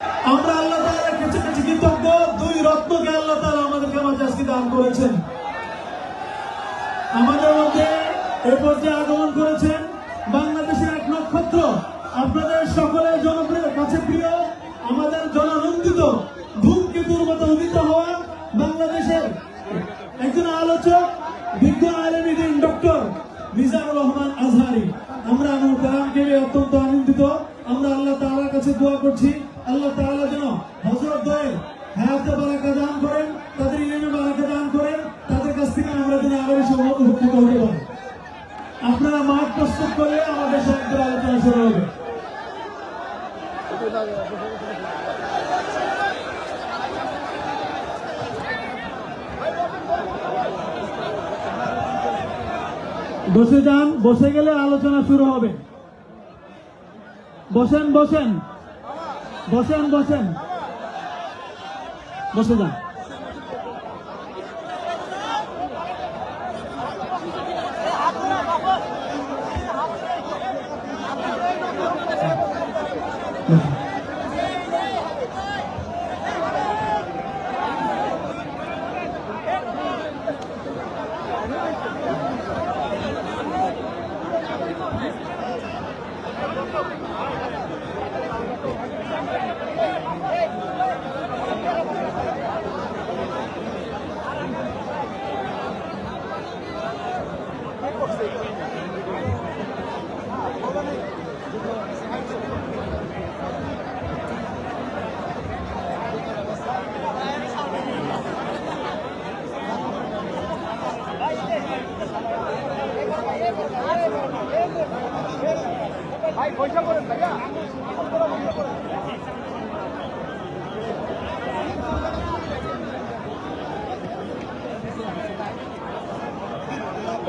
আমরা আল্লাহ তাআলার কাছে কৃতজ্ঞ, দুই রত্নকে আল্লাহ তাআলা আমাদেরকে আজকে দান করেছেন। আমাদের মধ্যে এ পর্যায়ে আগমন করেছেন বাংলাদেশের এক নক্ষত্র, আপনাদের সকলের জনপ্রিয় কাছে প্রিয়, আমাদের জনানন্দিত ধূমকেতুর মতো উদিত হওয়া বাংলাদেশের একজন আলোচক, বিজ্ঞ আলেম দিন ডক্টর মিজানুর রহমান আজহারি। আমরা আমার কালামকে অত্যন্ত আনন্দিত। আমরা আল্লাহ তাআলার কাছে দোয়া করছি, আল্লাহ তাআলা যেন হযরত দ্বয়ের হায়াতে বারাকা দান করেন, তাদের ইলমে বারাকা দান করেন, তাদের কাছ থেকে আমরা যেন আরো বেশি উপকৃত হতে পারি। আপনারা মাঠ প্রস্তুত করলে আমাদের সাথে আলোচনা শুরু হবে। বসে যান, বসে গেলে আলোচনা শুরু হবে। বসেন বসেন বসেন বসেন বসে যান।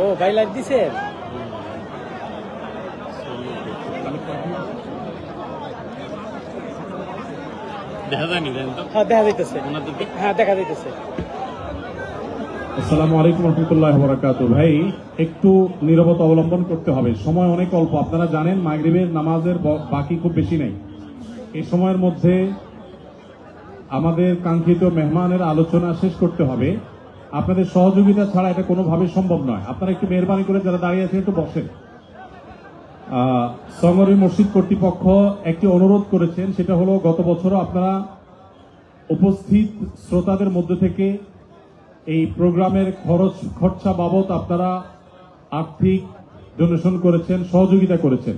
ও ভাই লাইভ দিছে, দেখা যায়নি তো? হ্যাঁ দেখা যাইতেছে, হ্যাঁ দেখা যাইতেছে। আসসালামু আলাইকুম রহমতুল্লাহ বারাকাতুহু। ভাই একটু নীরবতা অবলম্বন করতে হবে, সময় অনেক অল্প। আপনারা জানেন মাগরিবের নামাজের বাকি খুব বেশি নেই। এই সময়ের মধ্যে আমাদের কাঙ্ক্ষিত মেহমানের আলোচনা শেষ করতে হবে। আপনাদের সহযোগিতা ছাড়া এটা কোনোভাবে সম্ভব নয়। আপনারা একটু মেহরবানি করে যারা দাঁড়িয়ে আছেন একটু বসেন। সঙ্গরি মসজিদ কর্তৃপক্ষ একটি অনুরোধ করেছেন, সেটা হলো গত বছরও আপনারা উপস্থিত শ্রোতাদের মধ্যে থেকে এই প্রোগ্রামের খরচা বাবদ আপনারা আর্থিক ডোনেশন করেছেন, সহযোগিতা করেছেন।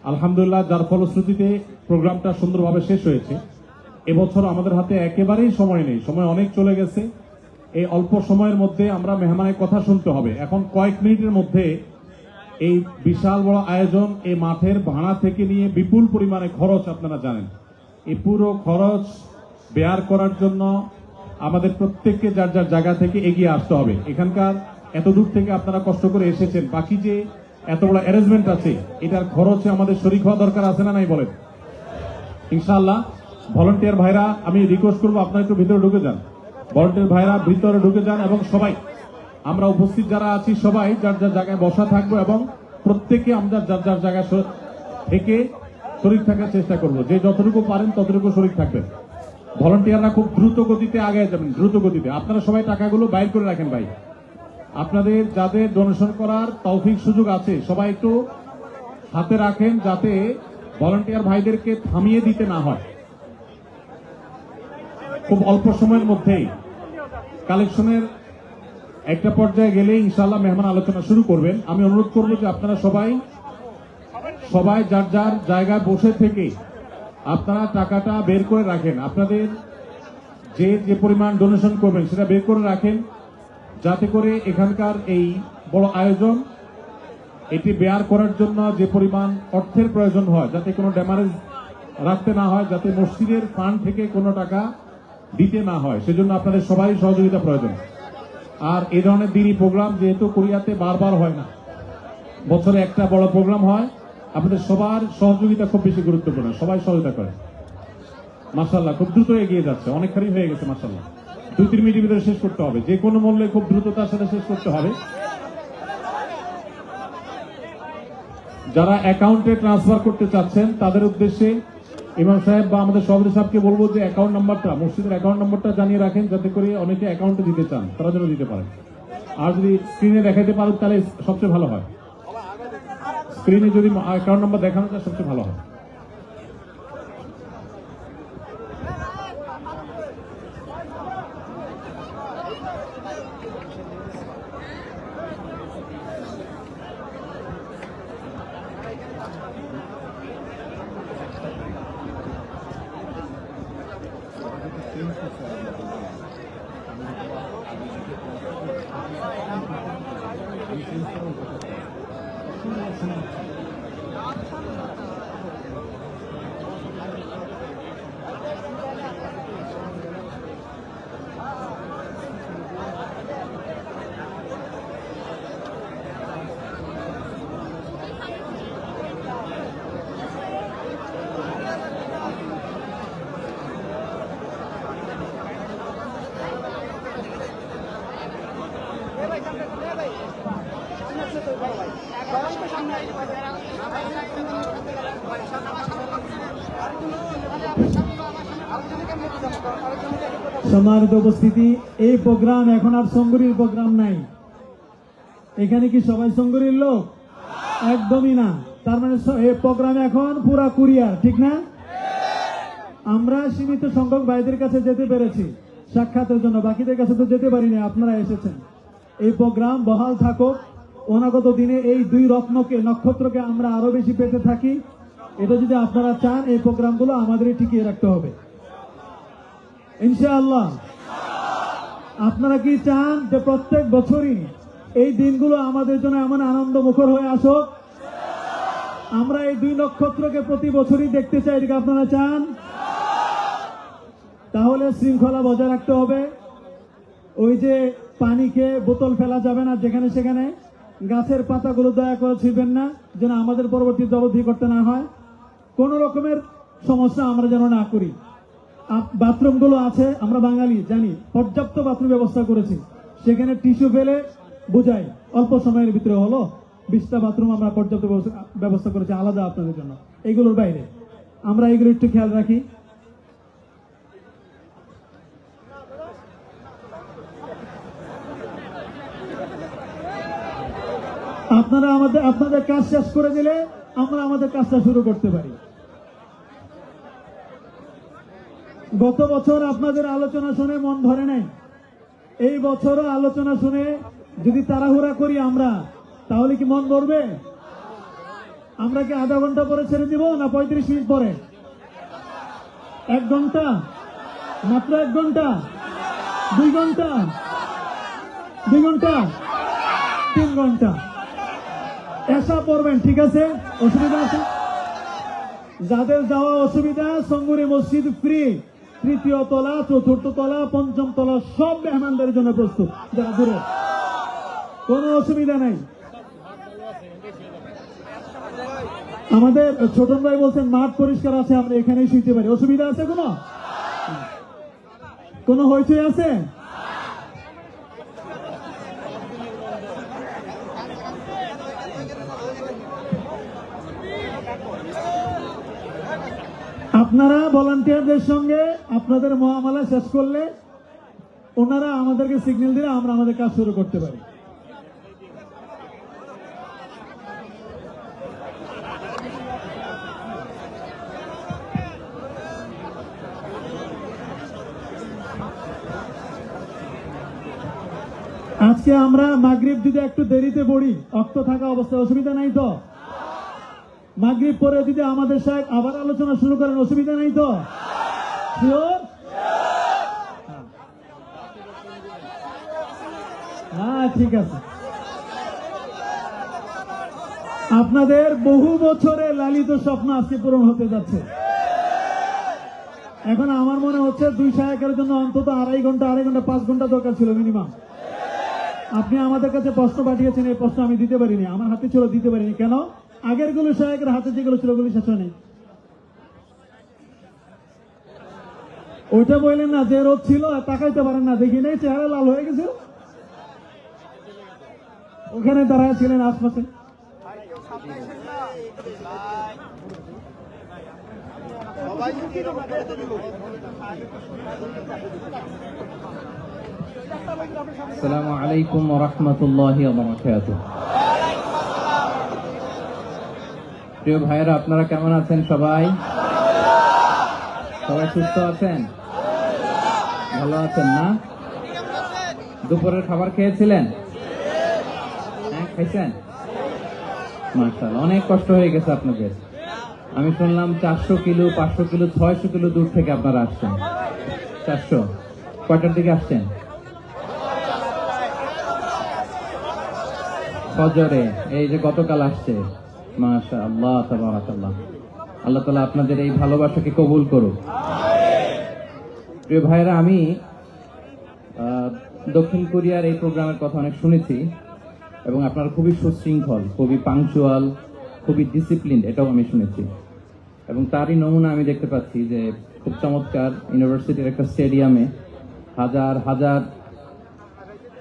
আলহামদুলিল্লাহ, যার ফলশ্রুতিতে প্রোগ্রামটা সুন্দরভাবে শেষ হয়েছে। এবছর আমাদের হাতে একেবারেই সময় নেই, সময় অনেক চলে গেছে। এই অল্প সময়ের মধ্যে আমরা মেহমানের কথা শুনতে হবে। এখন কয়েক মিনিটের মধ্যে এই বিশাল বড় আয়োজন, এই মাঠের ভাড়া থেকে নিয়ে বিপুল পরিমাণে খরচ, আপনারা জানেন। এই পুরো খরচ বেয়ার করার জন্য আমাদের প্রত্যেককে যার যার জায়গা থেকে এগিয়ে আসতে হবে। এখানকার এত দূর থেকে আপনারা কষ্ট করে এসেছেন, বাকি যে এত বড় অ্যারেঞ্জমেন্ট আছে এটার খরচে আমাদের শরীক হওয়া দরকার আছে না নাই বলেন? ইনশাআল্লাহ। ভলান্টিয়ার ভাইরা, আমি রিকোয়েস্ট করবো আপনারা একটু ভিতরে ঢুকে যান। ভলান্টিয়ার ভাইরা ভিতরে ঢুকে যান এবং সবাই, আমরা উপস্থিত যারা আছি সবাই যার যার জায়গায় বসা থাকবো এবং প্রত্যেকে আমরা যার যার জায়গায় থেকে শরীর থাকার চেষ্টা করবো। যে যতটুকু পারেন ততটুকু শরীর থাকবেন। ভলান্টিয়াররা খুব দ্রুত গতিতে আগে যাবেন, দ্রুত গতিতে। আপনারা সবাই টাকাগুলো বাইর করে রাখেন ভাই। আপনাদের যাদের ডোনেশন করার তৌফিক সুযোগ আছে সবাই একটু হাতে রাখেন, যাতে ভলান্টিয়ার ভাইদেরকে থামিয়ে দিতে না হয়। খুব অল্প সময়ের মধ্যেই কালেকশনের একটা পর্যায়ে গেলে ইনশাআল্লাহ মেহমান আলোচনা শুরু করবেন। আমি অনুরোধ করব যে আপনারা সবাই যার যার জায়গায় বসে থেকে আপনারা টাকাটা বের করে রাখেন। আপনাদের যে পরিমাণ ডোনেশন করবেন সেটা বের করে রাখেন, যাতে করে এখানকার এই বড় আয়োজন এটি বেয়ার করার জন্য যে পরিমাণ অর্থের প্রয়োজন হয় যাতে কোনো ড্যামারেজ রাখতে না হয়, যাতে মসজিদের ফান্ড থেকে কোনো টাকা দিতে না হয়, সেজন্য আপনাদের সবাই সহযোগিতা প্রয়োজন। আর এই ধরনের দিনই প্রোগ্রাম যেহেতু কোরিয়াতে বারবার হয় না, বছরে একটা বড় প্রোগ্রাম হয়, আপনাদের সবার সহযোগিতা খুব বেশি গুরুত্বপূর্ণ। সবাই সহযোগিতা করে। মাশাআল্লাহ, খুব দ্রুত এগিয়ে যাচ্ছে, অনেকখানি হয়ে গেছে মাশাআল্লাহ। 2-3 মিনিটের ভিতরে শেষ করতে হবে, যে কোনো মূল্যে খুব দ্রুততার সাথে শেষ করতে হবে। যারা অ্যাকাউন্টে ট্রান্সফার করতে চাচ্ছেন তাদের উদ্দেশ্যে ইমাম সাহেব বা আমাদের সভাপতি সাহেবকে বলবো যে অ্যাকাউন্ট নাম্বারটা, মসজিদের অ্যাকাউন্ট নাম্বারটা জানিয়ে রাখেন, যাতে করে অনেকে অ্যাকাউন্টে দিতে চান তারা যেন দিতে পারেন। আর যদি স্ক্রিনে দেখাতে পারেন তাহলে সবচেয়ে ভালো হয়। স্ক্রিনে যদি অ্যাকাউন্ট নাম্বার দেখানো যায় সবচেয়ে ভালো হয়। সম্মানিত উপস্থিতি, এই প্রোগ্রাম এখন আর সঙ্গরীর প্রোগ্রাম নাই। এখানে কি সবাই সঙ্গরীর লোক? একদমই না। তার মানে এই প্রোগ্রাম এখন পুরা কুরিয়ার, ঠিক না? আমরা সীমিত সংখ্যক ভাইদের কাছে যেতে পেরেছি সাক্ষাতের জন্য, বাকিদের কাছে তো যেতে পারিনি। আপনারা এসেছেন। এই প্রোগ্রাম বহাল থাকুক, অনাগত দিনে এই দুই নক্ষত্রকে আমরা আরো বেশি পেতে থাকি। এটা যদি আপনারা চান, এই প্রোগ্রামগুলো আমাদেরই টিকিয়ে রাখতে হবে ইনশাআল্লাহ। আপনারা কি চান যে প্রত্যেক বছরই এই দিনগুলো আমাদের জন্য এমন আনন্দ মুখর হয়ে আসুক? আমরা এই দুই নক্ষত্রকে প্রতি বছরই দেখতে চাই, এটাকে আপনারা চান? তাহলে শৃঙ্খলা বজায় রাখতে হবে। ওই যে পানি খেয়ে বোতল ফেলা যাবে না যেখানে সেখানে। গাছের পাতাগুলো দয়া করে ছিঁড়বেন না, যেন আমাদের পরবর্তী জবাবদিহি করতে না হয়। কোন রকমের সমস্যা আমরা যেন না করি। বাথরুমগুলো আছে, আমরা বাঙালি জানি, পর্যাপ্ত বাথরুম ব্যবস্থা করেছি। সেখানে টিস্যু ফেলে বুঝাই, অল্প সময়ের ভিতরে হলো 20টা বাথরুম আমরা পর্যাপ্ত ব্যবস্থা করেছি আলাদা আপনাদের জন্য। এগুলোর বাইরে আমরা এগুলো একটু খেয়াল রাখি। আপনারা আপনাদের কাজ শেষ করে দিলে আমরা আমাদের কাজটা শুরু করতে পারি। গত বছর আপনাদের আলোচনা শুনে মন ধরে নাই। এই বছরও আলোচনা শুনে যদি তাড়াহুড়া করি আমরা, তাহলে কি মন ধরবে? আমরা কি আধা ঘন্টা পরে ছেড়ে দিব না 35 মিনিট পরে? 1 ঘন্টা? মাত্র 1 ঘন্টা? 2 ঘন্টা? 2 ঘন্টা? 3 ঘন্টা? এসা পড়বেন, ঠিক আছে? অসুবিধা আছে? যাদের যাওয়া অসুবিধা, সঙ্গুরি মসজিদ ফ্রি। 3য় তলা, 4র্থ তলা, 5ম তলা সব মেহমানদের জন্য প্রস্তুত। যারা দূরে, কোনো অসুবিধা নাই। আমাদের ছোটন ভাই বলছেন মাঠ পরিষ্কার আছে, আমরা এখানেই শুইতে পারি। অসুবিধা আছে কোনো হইচই আছে? আপনারা ভলান্টিয়ারদের সঙ্গে আপনাদের মহামালা শেষ করলে ওনারা আমাদেরকে সিগন্যাল দিলে আমরা আমাদের কাজ শুরু করতে পারি। আজকে আমরা মাগরিব যদি একটু দেরিতে পড়ি, অক্ত থাকা অবস্থায়, অসুবিধা নাই তো? মাগরিব পরে যদি আমাদের সাহেব আবার আলোচনা শুরু করেন, অসুবিধা নাই তো? শিওর? হ্যাঁ, ঠিক আছে। আপনাদের বহু বছরে লালিত স্বপ্ন আজকে পূরণ হতে যাচ্ছে। এখন আমার মনে হচ্ছে 2 সাহেবের জন্য অন্তত 2.5 ঘন্টা, 5 ঘন্টা দরকার ছিল মিনিমাম। আপনি আমাদের কাছে প্রশ্ন পাঠিয়েছেন, এই প্রশ্ন আমি দিতে পারিনি, আমার হাতে ছিল, দিতে পারিনি। কেন? আগের গুলো সাহেবের হাতে যেগুলো ছিল ওগুলি শেষ হয়নি। ওইটা বললেন না যে রোদ ছিল, তাকাইতে পারেন না, দেখি নেই, চেহারা লাল হয়ে গেছিল। ওখানে দাঁড়ায় ছিলেন আশপাশে। আসসালামু আলাইকুম ওয়া রাহমাতুল্লাহি ওয়া বারাকাতুহু। প্রিয় ভাইয়েরা, আপনারা কেমন আছেন? সবাই সুস্থ আছেন? ভালো আছেন না? দুপুরের খাবার খেয়েছিলেন? হ্যাঁ, খাইছেন? মাশাআল্লাহ, অনেক কষ্ট হয়ে গেছে আপনাদের। আমি শুনলাম 400 কিলো, 500 কিলো, 600 কিলো দূর থেকে আপনারা আসছেন। 400 কয়টার দিকে আসছেন? ফজরে। এই যে গতকাল আসছে। মাশাআল্লাহ, তাবারাকাল্লাহ। আল্লাহ তাআলা আপনাদের এই ভালোবাসাকে কবুল করুক। প্রিয় ভাইরা, আমি দক্ষিণ কোরিয়ার এই প্রোগ্রামের কথা অনেক শুনেছি এবং আপনারা খুবই সুশৃঙ্খল, খুবই পাংচুয়াল, খুবই ডিসিপ্লিন, এটাও আমি শুনেছি। এবং তারই নমুনা আমি দেখতে পাচ্ছি যে খুব চমৎকার ইউনিভার্সিটির একটা স্টেডিয়ামে হাজার হাজার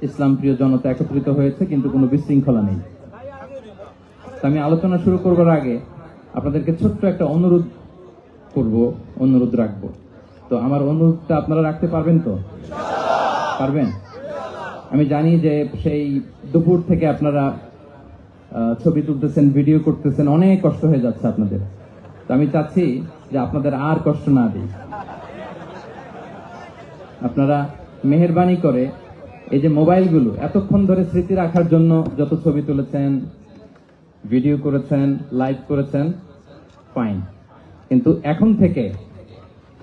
ইসলাম প্রিয় জনতা একত্রিত হয়েছে, কিন্তু কোনো বিশৃঙ্খলা নেই। তো আমি আলোচনা শুরু করবার আগে আপনাদেরকে ছোট্ট একটা অনুরোধ রাখবো। তো আমার অনুরোধটা আপনারা রাখতে পারবেন তো? পারবেন? আমি জানি যে সেই দুপুর থেকে আপনারা ছবি তুলতেছেন, ভিডিও করতেছেন, অনেক কষ্ট হয়ে যাচ্ছে আপনাদের। তো আমি চাচ্ছি যে আপনাদের আর কষ্ট না দিই। আপনারা মেহেরবানি করে এই যে মোবাইলগুলো এতক্ষণ ধরে স্মৃতি রাখার জন্য যত ছবি তুলেছেন, ভিডিও করেছেন, লাইভ করেছেন, ফাইন, কিন্তু এখন থেকে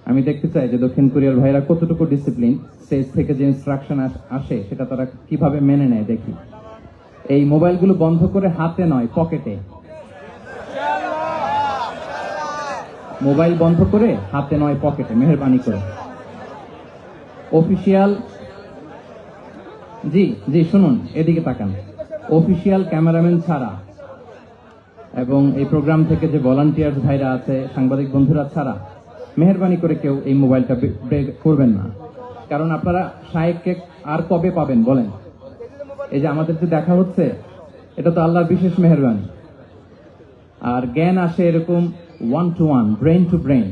আমি দেখতে চাই যে দক্ষিণ কোরিয়ার ভাইরা কতটুকু ডিসিপ্লিন, স্টেজ থেকে যে ইনস্ট্রাকশন আসে সেটা তারা কিভাবে মেনে নেয় দেখি। এই মোবাইলগুলো বন্ধ করে হাতে নয়, পকেটে। মোবাইল বন্ধ করে হাতে নয়, পকেটে, মেহেরবানি করে। অফিসিয়াল, জি শুনুন, এদিকে তাকান। অফিসিয়াল ক্যামেরাম্যান ছাড়া এবং এই প্রোগ্রাম থেকে যে ভলান্টিয়ার ভাইরা আছে, সাংবাদিক বন্ধুরা ছাড়া মেহেরবানি করে কেউ এই মোবাইলটা বের করবেন না। কারণ আপনারা শায়েককে আর কবে পাবেন বলেন? এই যে আমাদের যে দেখা হচ্ছে, এটা তো আল্লাহর বিশেষ মেহেরবানি। আর জ্ঞান আসে এরকম 1 to 1, ব্রেন টু ব্রেন,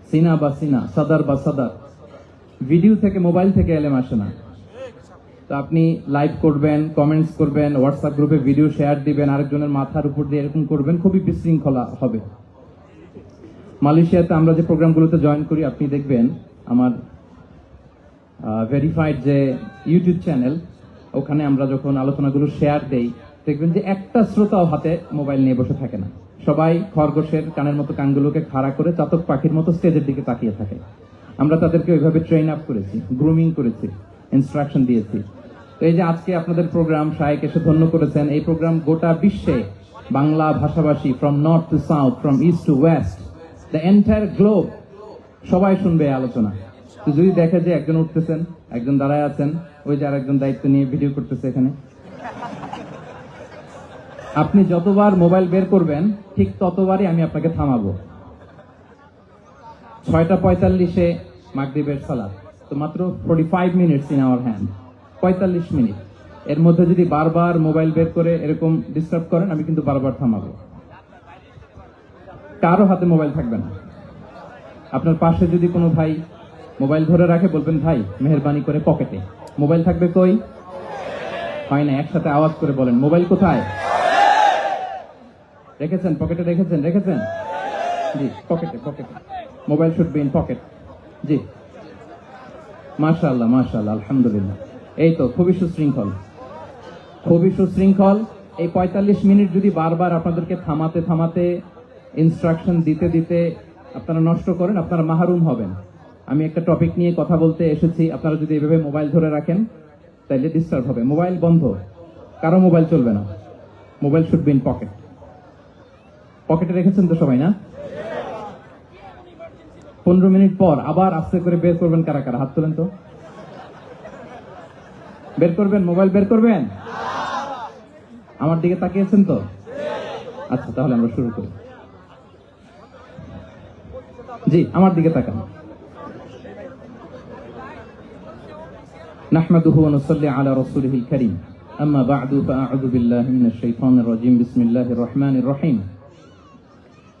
সিনা বা সিনা, সাদার বা সাদার। ভিডিও থেকে, মোবাইল থেকে এলেম আসে না। তো আপনি লাইভ করবেন, কমেন্টস করবেন, হোয়াটসঅ্যাপ গ্রুপে ভিডিও শেয়ার দিবেন, আরেকজনের মাথার উপর দিয়ে এরকম করবেন, খুবই বিশৃঙ্খলা হবে। মালয়েশিয়াতে আমরা যে প্রোগ্রামগুলোতে জয়েন করি, আপনি দেখবেন আমার ভেরিফাইড যে ইউটিউব চ্যানেল, ওখানে আমরা যখন আলোচনাগুলো শেয়ার দেই, দেখবেন যে একটা শ্রোতাও হাতে মোবাইল নিয়ে বসে থাকে না। সবাই খরগোশের কানের মতো কানগুলোকে খাড়া করে চাতক পাখির মতো স্টেজের দিকে তাকিয়ে থাকে। আমরা তাদেরকে ওইভাবে ট্রেন আপ করেছি, গ্রুমিং করেছি, ইনস্ট্রাকশন দিয়েছি। তো এই যে আজকে আপনাদের প্রোগ্রাম, শায়েক এসে ধন্য করেছেন, এই প্রোগ্রাম গোটা বিশ্বে বাংলা ভাষাভাষী, from north two south, from east two West, the entire globe, সবাই শুনবে এই আলোচনা। তো যদি দেখে যে একজন উঠতেছেন, একজন দাঁড়ায় আছেন, ওই যে আরেকজন দায়িত্ব নিয়ে ভিডিও করতেছে এখানে, আপনি যতবার মোবাইল বের করবেন ঠিক ততবারই আমি আপনাকে থামাবো। 6:45-এ মাগরিবের সালাত, তো মাত্র 45 minutes in our hand, 45 minute. এর মধ্যে যদি বারবার মোবাইল বের করে এরকম ডিস্টার্ব করেন, আমি কিন্তু বারবার থামাবো। কারো হাতে মোবাইল থাকবে না। আপনার পাশে যদি কোনো ভাই মোবাইল ধরে রাখে, বলবেন ভাই মেহেরবানি করে পকেটে। মোবাইল থাকবে কই? হয় না, একসাথে আওয়াজ করে বলেন, মোবাইল কোথায় রেখেছেন? পকেটে রেখেছেন? জি, পকেটে। Mobile should be in pocket. জি, মাশাআল্লাহ, আলহামদুলিল্লাহ। এই তো, খুবই সুশৃঙ্খল। এই 45 মিনিট যদি বারবার আপনাদেরকে থামাতে ইনস্ট্রাকশন দিতে আপনারা নষ্ট করেন, আপনারা মাহরুম হবেন। আমি একটা টপিক নিয়ে কথা বলতে এসেছি, আপনারা যদি এভাবে মোবাইল ধরে রাখেন তাহলে ডিস্টার্ব হবে। মোবাইল বন্ধ, কারো মোবাইল চলবে না। Mobile should be in pocket. পকেটে রেখেছেন তো সবাই, না? 15 মিনিট পর আবার আস্তে করে বের করবেন। কারা কারা হাত তোলেন তো? বের করবেন, মোবাইল বের করবেন। আমার দিকে তাকিয়েছেন তো? আচ্ছা, তাহলে আমরা শুরু করি। জি, আমার দিকে তাকান। নাহমাদুহু ওয়া নুসাল্লি আলা রাসূলিহিল কারীম, আম্মা বা'দু ফাআউযু বিল্লাহি মিনাশ শাইতানির রাজীম, বিসমিল্লাহির রহমানির রহিম।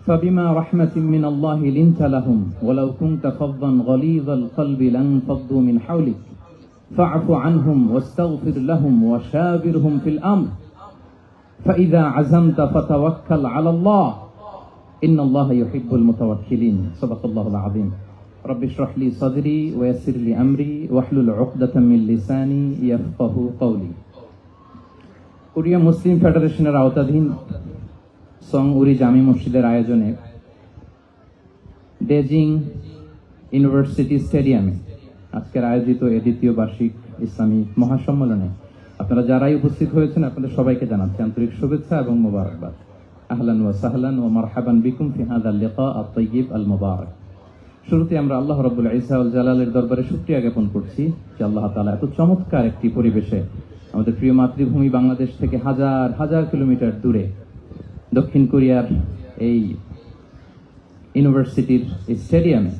فبما رحمة من الله لنت لهم ولو كنت فظا غليظ القلب لانفضوا من حولك فاعف عنهم واستغفر لهم وشاورهم في الأمر فإذا عزمت فتوكل على الله إن الله يحب المتوكلين صدق الله العظيم رب اشرح لي صدري ويسر لي أمري واحلل عقدة من لساني يفقه قولي কোরিয়া মুসলিম ফেডারেশনের আওতাধীন সং উরি জামি মসজিদের আয়োজনে ডেজিং ইউনিভার্সিটি স্টেডিয়ামে আজকের আয়োজিত এই দ্বিতীয় বার্ষিক ইসলামী মহাসম্মেলনে আপনারা যারাই উপস্থিত হয়েছেন আপনাদের সবাইকে জানাচ্ছি আন্তরিক শুভেচ্ছা এবং মোবারকবাদ। আহলান ওয়া সাহলান ওয়া মারহাবান বিকুম ফি হাযাল লিকা আত-তাইয়্যিব আল-মুবারাক। শুরুতে আমরা আল্লাহ রাব্বুল ইজ্জা ওয়াল জালালের দরবারে শুকরিয়া জ্ঞাপন করছি যে আল্লাহ তাআলা এত চমৎকার একটি পরিবেশে আমাদের প্রিয় মাতৃভূমি বাংলাদেশ থেকে হাজার হাজার কিলোমিটার দূরে দক্ষিণ কোরিয়ার এই ইউনিভার্সিটির এই স্টেডিয়ামে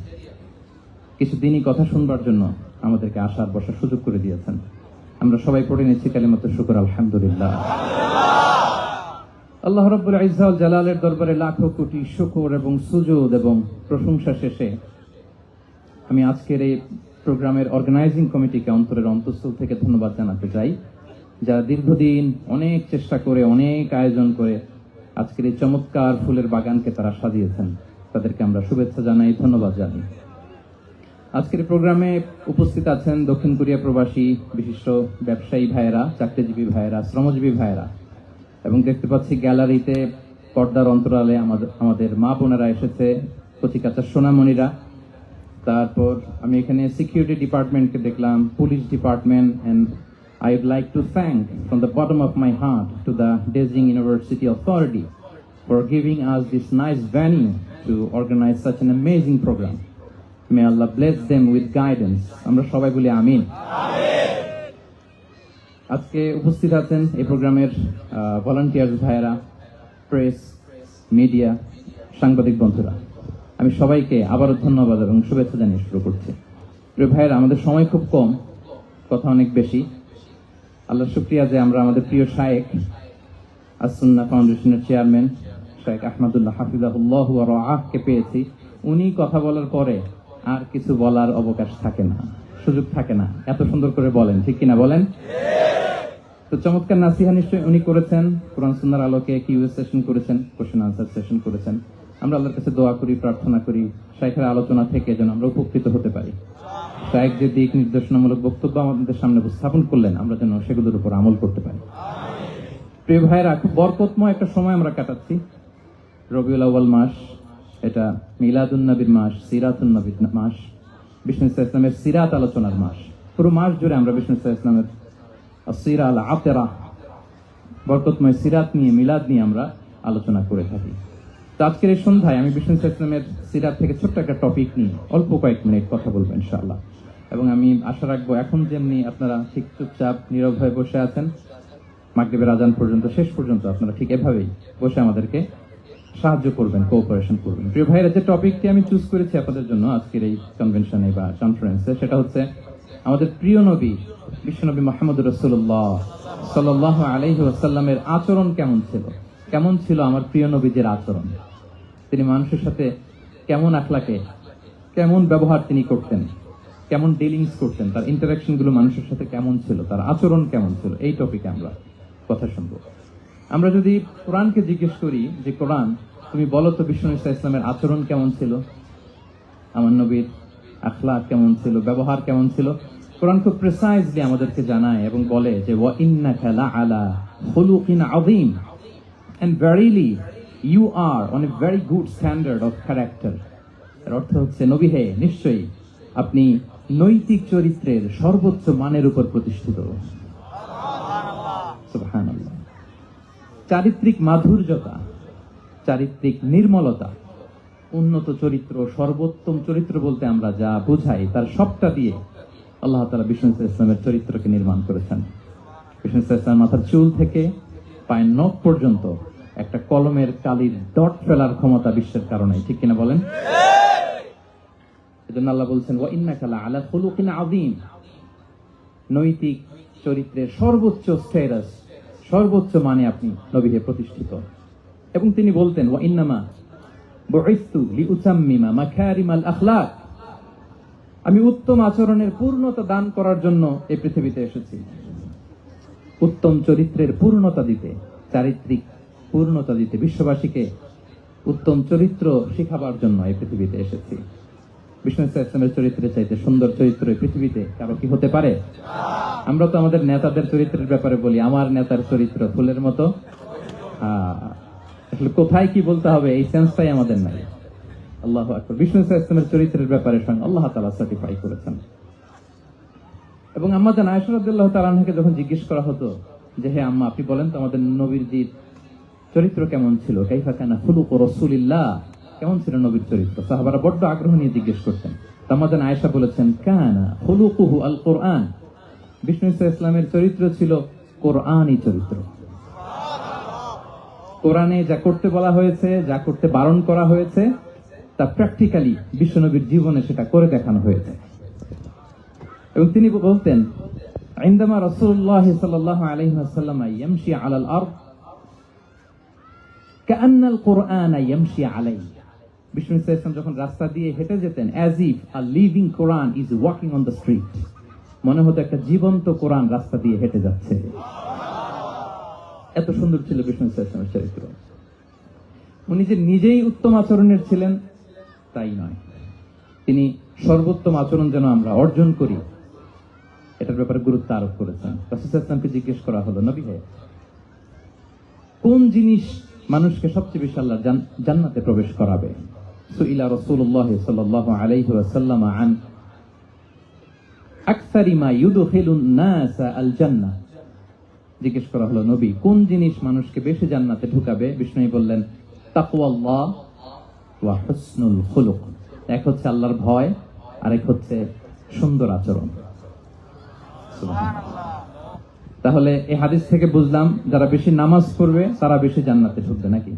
কিছুদিনই কথা শুনবার জন্য আমাদেরকে আসার বসার সুযোগ করে দিয়েছেন। আমরা সবাই পড়ে নিচ্ছি কালিমাত শুকর আলহামদুলিল্লাহ। আল্লাহ রাব্বুল ইজ্জা ওয়াল জালালের দরবারে লাখো কোটি শুকর এবং সুজুদ এবং প্রশংসা শেষে আমি আজকের এই প্রোগ্রামের অর্গানাইজিং কমিটিকে অন্তরের অন্তঃস্থল থেকে ধন্যবাদ জানাতে চাই, যারা দীর্ঘদিন অনেক চেষ্টা করে অনেক আয়োজন করে আজকের এই চমৎকার ফুলের বাগানকে তারা সাজিয়েছেন। তাদেরকে আমরা শুভেচ্ছা জানাই, ধন্যবাদ জানাই। আজকের প্রোগ্রামে উপস্থিত আছেন দক্ষিণ কোরিয়া প্রবাসী বিশিষ্ট ব্যবসায়ী ভাইয়েরা, চাকরিজীবী ভাইয়েরা, শ্রমজীবী ভাইয়েরা, এবং দেখতে পাচ্ছি গ্যালারিতে পর্দার অন্তরালে আমাদের মা বোনেরা এসেছে, কচিকাচার সোনামণিরা। তারপর আমি এখানে সিকিউরিটি ডিপার্টমেন্টকে দেখলাম, police department, and I would like to thank from the bottom of my heart to the Daejeon University Authority for giving us this nice venue to organize such an amazing program. May Allah bless them with guidance. আমরা সবাই বলি আমিন। আজকে উপস্থিত আছেন এই প্রোগ্রামের volunteers ভাইয়েরা, press, media, সাংবাদিক বন্ধুরা। আমি সবাইকে আবারও ধন্যবাদ এবং শুভেচ্ছা জানিয়ে শুরু করছি। প্রিয় ভাইয়েরা, আমাদের সময় খুব কম, কথা অনেক বেশি। আল্লাহ শুকরিয়া যে আমরা আমাদের প্রিয় শায়েখ আস-সুন্নাহ ফাউন্ডেশনের চেয়ারম্যান শায়েখ আহমদুল্লাহ হাফিজাহুল্লাহ ওয়া রাআহকে পেয়েছি। উনি কথা বলার পরে আর কিছু বলার অবকাশ থাকে না, সুযোগ থাকে না, এত সুন্দর করে বলেন, ঠিক কিনা বলেন? তো চমৎকার নাসিহা নিশ্চয়ই উনি করেছেন, কোরআন সুন্নাহর আলোকে কিউএস সেশন করেছেন, কোশ্চেন আনসার সেশন করেছেন। আমরা আল্লাহর কাছে দোয়া করি, প্রার্থনা করি শায়েখের আলোচনা থেকে যেন আমরা উপকৃত হতে পারি। শায়েখ যে দিক নির্দেশনামূলক বক্তব্য আমাদের সামনে উপস্থাপন করলেন, আমরা যেন সেগুলোর উপর আমল করতে পারি। প্রিয় ভাইয়েরা, খুব বরকতময় একটা সময় আমরা কাটাচ্ছি। রবিউল আউয়াল মাস, এটা মিলাদুন নবীর মাস, সিরাতুন নবীর মাস, বিষ্ণু ইসলামের সিরাত আলোচনার মাস। পুরো মাস জুড়ে আমরা বিষ্ণু ইসলামের সিরা আল আতেরা, বরকতময় সিরাত নিয়ে, মিলাদ নিয়ে আমরা আলোচনা করে থাকি। তো আজকের এই সন্ধ্যায় আমি বিষ্ণু ইসলামের সিরাত থেকে ছোট্ট একটা টপিক নিয়ে অল্প কয়েক মিনিট কথা বলবো ইনশাআল্লাহ। এবং আমি আশা রাখবো এখন যেমনি আপনারা ঠিক চুপচাপ নীরব হয়ে বসে আছেন মাগরিবের আজান পর্যন্ত, শেষ পর্যন্ত আপনারা ঠিক এভাবেই বসে আমাদেরকে সাহায্য করবেন, কোঅপারেশন করবেন। প্রিয় ভাইরা, যে টপিকটি আমি চুজ করেছি আপনাদের জন্য আজকের এই কনভেনশনে বা কনফারেন্সে, সেটা হচ্ছে আমাদের প্রিয় নবী বিশ্বনবী মুহাম্মদ রাসূলুল্লাহ সাল্লাল্লাহু আলাইহি ওয়াসাল্লামের আচরণ কেমন ছিল। কেমন ছিল আমার প্রিয় নবীজির আচরণ? তিনি মানুষের সাথে কেমন আখলাকে, কেমন ব্যবহার তিনি করতেন, কেমন ডিলিংস করতেন, তার ইন্টারাকশন গুলো মানুষের সাথে কেমন ছিল, তার আচরণ কেমন ছিল, এই টপিকে আমরা কথা শুনবো। আমরা যদি কোরআনকে জিজ্ঞেস করি যে কোরআন তুমি বলো তো বিষ্ণু ইসলামের আচরণ কেমন ছিল, আমার নবীর আখলাক কেমন ছিল, ব্যবহার কেমন ছিল, কোরআন খুব প্রিসাইজলি আমাদেরকে জানায় এবং বলে যে ওয়া ইন্নাকা লাআলা খুলুকিন আযীম, and verily you are on a very good standard of character. এর অর্থ হচ্ছে নবী হে, নিশ্চয়ই আপনি নৈতিক চরিত্রের সর্বোচ্চ মানের উপর প্রতিষ্ঠিত। সুবহানাল্লাহ। চারিত্রিক মাধুর্যতা, চারিত্রিক নির্মলতা, উন্নত চরিত্র, সর্বোত্তম চরিত্র বলতে আমরা যা বুঝাই তার সবটা দিয়ে আল্লাহ তাআলা বিষ্ণু ইসলামের চরিত্রকে নির্মাণ করেছেন। বিষ্ণু ইসলামের মাথার চুল থেকে পায়ের নখ পর্যন্ত একটা কলমের কালির ডট ফেলার ক্ষমতা বিশ্বের কারণে, ঠিক কিনা বলেন? এজন্য আল্লাহ বলছেন ওয়া ইন্নাকা লাআলা খুলুকিন আযীম, নৈতিক চরিত্রের সর্বোচ্চ স্ট্যাটাস, সর্বোচ্চ মানে আপনি নবীকে প্রতিষ্ঠিত। এবং তিনি বলতেন ওয়া ইন্নামা বুইসতু লিউতাম্মিমা মাকারিমাল আখলাক, আমি উত্তম আচরণের পূর্ণতা দান করার জন্য এই পৃথিবীতে এসেছি, উত্তম চরিত্রের পূর্ণতা দিতে, চারিত্রিক পূর্ণতা দিতে, বিশ্ববাসীকে উত্তম চরিত্র শিখাবার জন্য এই পৃথিবীতে এসেছি। বিষ্ণু ইসলামের চরিত্রের চাইতে সুন্দর চরিত্র এই পৃথিবীতে কারো কি হতে পারে? আমরা তো আমাদের নেতাদের চরিত্রের ব্যাপারে বলি, আমার নেতার চরিত্র ফুলের মতো। আসলে কোথায় কি বলতে হবে এই সেন্সটাই আমাদের নাই। আল্লাহু আকবার। বিষ্ণু ইসলামের চরিত্রের ব্যাপারে স্বয়ং আল্লাহ তাআলা সার্টিফাই করেছেন। এবং আম্মা জান আয়েশা রাদিয়াল্লাহু তাআলা আনহাকে যখন জিজ্ঞেস করা হতো যে হে আম্মা, আপনি বলেন তো আমাদের নবীর চরিত্র কেমন ছিল, কাইফা কানা খুলুকু রাসূলিল্লাহ, কেমন ছিল নবীর চরিত্র, সাহাবারা বড্ড আগ্রহ নিয়ে জিজ্ঞেস করতেন। আম্মা জান আয়েশা বলেছেন কানা খুলুকুহু আল কোরআন, বিষ্ণু ইসলামের চরিত্র ছিল কোরআনই চরিত্র। কোরআনে যা করতে বলা হয়েছে, যা করতে বারণ করা হয়েছে, তা প্র্যাকটিক্যালি বিশ্বনবীর জীবনে সেটা করে দেখানো হয়েছে। এবং তিনি বলতেন ইনদামা রাসূলুল্লাহ সাল্লাল্লাহু আলাইহি ওয়াসাল্লাম ইয়ামশি আলাল আরদ কাআন্নাল কুরআন ইয়ামশি আলাইহি, বিষ্ণু ইসলাম যখন রাস্তা দিয়ে হেঁটে যেতেন as if a living Quran is walking on the street, মনে হতো একটা জীবন্ত কোরআন রাস্তা দিয়ে হেঁটে যাচ্ছে। এত সুন্দর ছিল বিষ্ণু ইসলামের চরিত্র। উনি যে নিজেই উত্তম আচরণের ছিলেন তাই নয়, তিনি সর্বোত্তম আচরণ যেন আমরা অর্জন করি এটার ব্যাপারে গুরুত্ব আরোপ করেছেন। রাসূল সাল্লাল্লাহু আলাইহি ওয়াসাল্লামকে জিজ্ঞেস করা হলো, নবী হে, কোন জিনিস মানুষকে সবচেয়ে বেশি আল্লাহ জান্নাতে প্রবেশ করাবে? সুইলা রাসূলুল্লাহ সাল্লাল্লাহু আলাইহি ওয়াসাল্লাম আন আকসারি মা ইউদখিলুন নাস আল জান্নাহ, জিজ্ঞেস করা হলো নবী কোন জিনিস মানুষকে বেশি জান্নাতে ঢুকাবে? বিষ্ণু বললেন তাকওয়াল্লাহ ওয়া হুসনুল খুলুক, এক হচ্ছে আল্লাহর ভয় আর এক হচ্ছে সুন্দর আচরণ। তাহলে এই হাদিস থেকে বুঝলাম যারা বেশি নামাজ পড়বে তারা বেশি জান্নাতে ঢুকবে নাকি?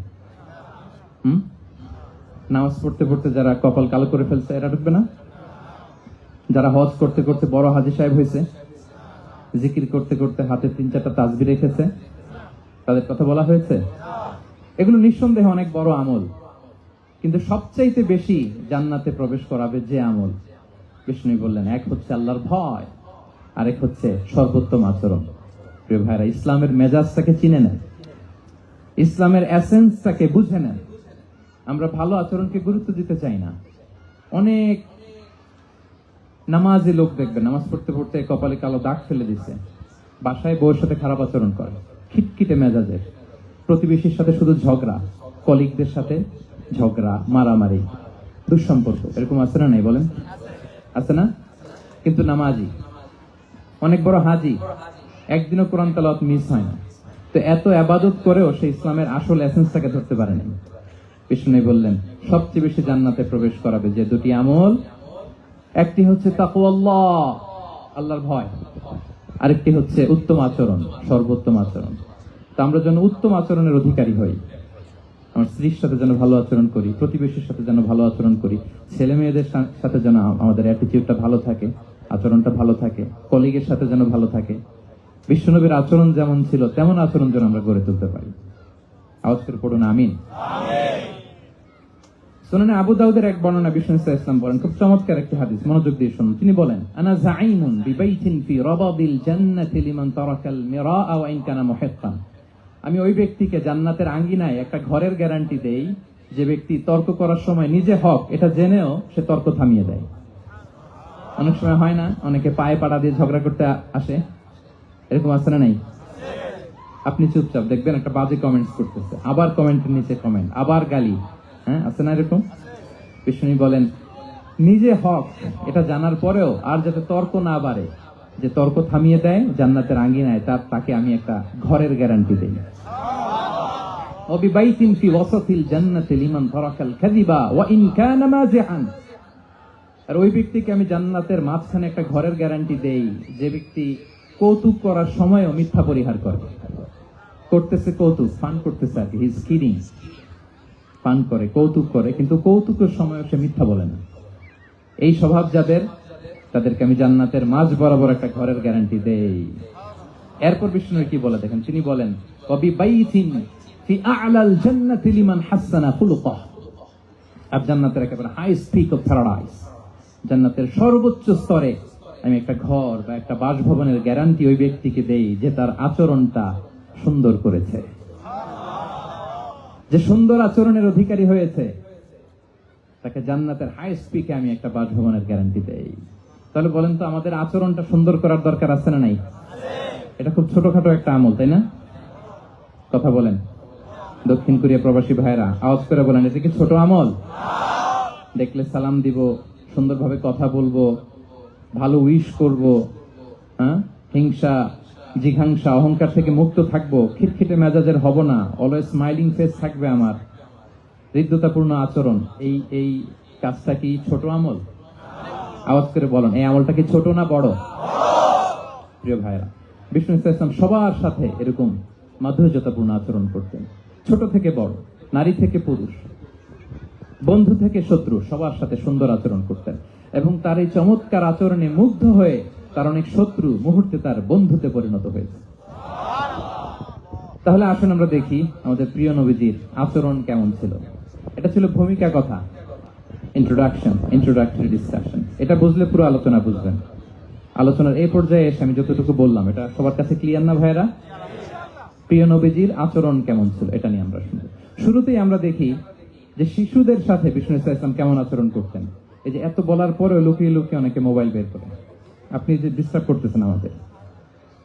নামাজ পড়তে পড়তে যারা কপাল কালো করে ফেলছে এরা ঢুকবে না? যারা হজ করতে করতে বড় হাজী সাহেব হয়েছে, জিকির করতে করতে হাতে 3-4টা তাসবিহ রেখেছে, তাদের কথা বলা হয়েছে? এগুলো নিঃসন্দেহে অনেক বড় আমল, কিন্তু সবচাইতে বেশি জান্নাতে প্রবেশ করাবে যে আমল, বিষ্ণু বললেন এক হচ্ছে আল্লাহর ভয় আর এক হচ্ছে সর্বোত্তম আচরণ। প্রিয় ভাইরা, ইসলামের মেজাজটাকে চিনে নেন, ইসলামের এসেন্সটাকে বুঝে নেন। আমরা ভালো আচরণকে গুরুত্ব দিতে চাই না। অনেক নামাজি লোক দেখবেন নামাজ পড়তে পড়তে কপালে কালো দাগ ফেলে দিচ্ছে, বাসায় বউয়ের সাথে খারাপ আচরণ করে, খিটখিটে মেজাজের, প্রতিবেশীর সাথে শুধু ঝগড়া, কলিগদের সাথে ঝগড়া, মারামারি, দুঃসম্পর্ক, এরকম আছে না? নাই বলেন, আছে না? কিন্তু নামাজি, অনেক বড় হাজি, একদিনও কোরআন তেলাওয়াত মিস হয় না। তো এত ইবাদত করেও সে ইসলামের আসল এসেন্সটাকে ধরতে পারেনি। বিষ্ণু বললেন সবচেয়ে বেশি জান্নাতে প্রবেশ করাবে যে দুটি আমল, একটি হচ্ছে তাকওয়াল্লাহ, আল্লাহর ভয়, আরেকটি হচ্ছে উত্তম আচরণ, সর্বোত্তম আচরণ। তো আমরা যেন উত্তম আচরণের অধিকারী হই, আমার স্ত্রীর সাথে যেন ভালো আচরণ করি, প্রতিবেশীর সাথে যেন ভালো আচরণ করি, ছেলে মেয়েদের সাথে যেন আমাদের অ্যাটিটিউডটা ভালো থাকে, আচরণটা ভালো থাকে, কলিগের সাথে যেন ভালো থাকে। বিশ্বনবীর আচরণ যেমন ছিল তেমন আচরণ যেন আমরা গড়ে তুলতে পারি। আওয়াজ করে পড়ুন আমিন। সুনানে আবু দাউদের এক বর্ণনা বিষ্ণু ইসলাম বলেন, খুব চমৎকার একটি হাদিস, মনোযোগ দিয়ে শুনুন। তিনি বলেন আনা যাঈমুন বিবাইতিন ফি রাবাদিল জান্নাতি লিমান তারাকাল মিরাআ ওয়া ইন কানা মুহিক্কান, আমি ওই ব্যক্তিকে জান্নাতের আঙ্গিনায় একটা ঘরের গ্যারান্টি দেই যে ব্যক্তি তর্ক করার সময় নিজে হক এটা জেনেও সে তর্ক থামিয়ে দেয়। অনেক সময় হয় না, অনেকে পায়ে পাড়া দিয়ে ঝগড়া করতে আসে, এরকম আছে না নাই? আপনি চুপচাপ দেখবেন একটা বাজে কমেন্টস করতেছে, আবার কমেন্টের নিচে কমেন্ট, আবার গালি, হ্যাঁ আছে না এরকম? বিষ্ণু বলেন নিজে হক এটা জানার পরেও আর যাতে তর্ক না বাড়ে, যে তর্ক থামিয়ে দেয় জান্নাতের আঙ্গিনায়, তাকে আমি একটা ঘরের গ্যারান্টি দেই। ওয়াবিবাইতিন ফি ওয়াসাতিল জান্নাতি লিমান তারাকাল কাযিবা ওয়া ইন কানা মাযিআন, আর ওই ব্যক্তিকে আমি জান্নাতের মাঝখানে একটা ঘরের গ্যারান্টি দেই যে ব্যক্তি কৌতুক করার সময়ও মিথ্যা পরিহার করে। করতেছে কৌতুক, ফান করতেছে আর কি, হি ইজ কিডিং, ফান করে, কৌতুক করে, কিন্তু কৌতুকের সময়ও সে মিথ্যা বলে না। এই স্বভাব যাদের, তাদেরকে আমি জান্নাতের মাঝ বরাবর একটা ঘরের গ্যারান্টি দেই। এরপর বিষ্ণু কি বলে দেখেন, তিনি বলেন ওয়াবিবাইতিন ফি আ'লাল জান্নাতি লিমান হাসানা খুলুকাহ, আর জান্নাতের একেবারে হাই স্পিক অফ প্যারাডাইস, জান্নাতের সর্বোচ্চ স্তরে আমি একটা ঘর বা একটা বাসভবনের গ্যারান্টি ওই ব্যক্তিকে দেই যে তার আচরণটা সুন্দর করেছে, যে সুন্দর আচরণের অধিকারী হয়েছে, তাকে জান্নাতের হাই স্পিকে আমি একটা বাসভবনের গ্যারান্টি দেই। তাহলে বলেন তো আমাদের আচরণটা সুন্দর করার দরকার আছে না নাই? এটা খুব ছোটখাটো একটা আমল, তাই না? কথা বলেন দক্ষিণ কোরিয়া প্রবাসী ভাইরা, আওয়াজ করে বলেন এটা কি ছোট আমল? দেখলে সালাম দিব, সুন্দরভাবে কথা বলবো, ভালো উইশ করব, হ্যাঁ, হিংসা জিঘাংসা অহংকার থেকে মুক্ত থাকবো, খিটখিটে মেজাজের হব না, অলওয়েজ স্মাইলিং ফেস থাকবে আমার, হৃদ্যতাপূর্ণ আচরণ। এই কাজটা কি ছোট আমল? আওয়াজ করে বলেন এই আমলটা কি ছোট না বড়? প্রিয় ভাইরা, বিষ্ণু ইসলাম সবার সাথে এরকম মাধুর্যতাপূর্ণ আচরণ করতেন, ছোট থেকে বড়, নারী থেকে পুরুষ, বন্ধু থেকে শত্রু, সবার সাথে সুন্দর আচরণ করতেন। এবং তার এই চমৎকার আচরণে মুগ্ধ হয়ে তার অনেক শত্রু মুহূর্তে তার বন্ধুতে পরিণত হয়েছে। তাহলে আসুন আমরা দেখি আমাদের প্রিয় নবীজির আচরণ কেমন ছিল। এটা ছিল ভূমিকা কথা, ইন্ট্রোডাক্টরি ডিসকাশন। এটা বুঝলে পুরো আলোচনা বুঝবেন। আলোচনার এই পর্যায়ে এসে আমি যতটুকু বললাম এটা সবার কাছে ক্লিয়ার না ভাইরা? প্রিয় নবীজির আচরণ কেমন ছিল এটা নিয়ে আমরা শুনবো। শুরুতেই আমরা দেখি যে শিশুদের সাথে বিষ্ণু ইসলাম কেমন আচরণ করতেন। এই যে এত বলার পরে লুকিয়ে লুকিয়ে অনেকে মোবাইল বের করে, আপনি যে ডিস্টার্ব করতেছেন আমাদের,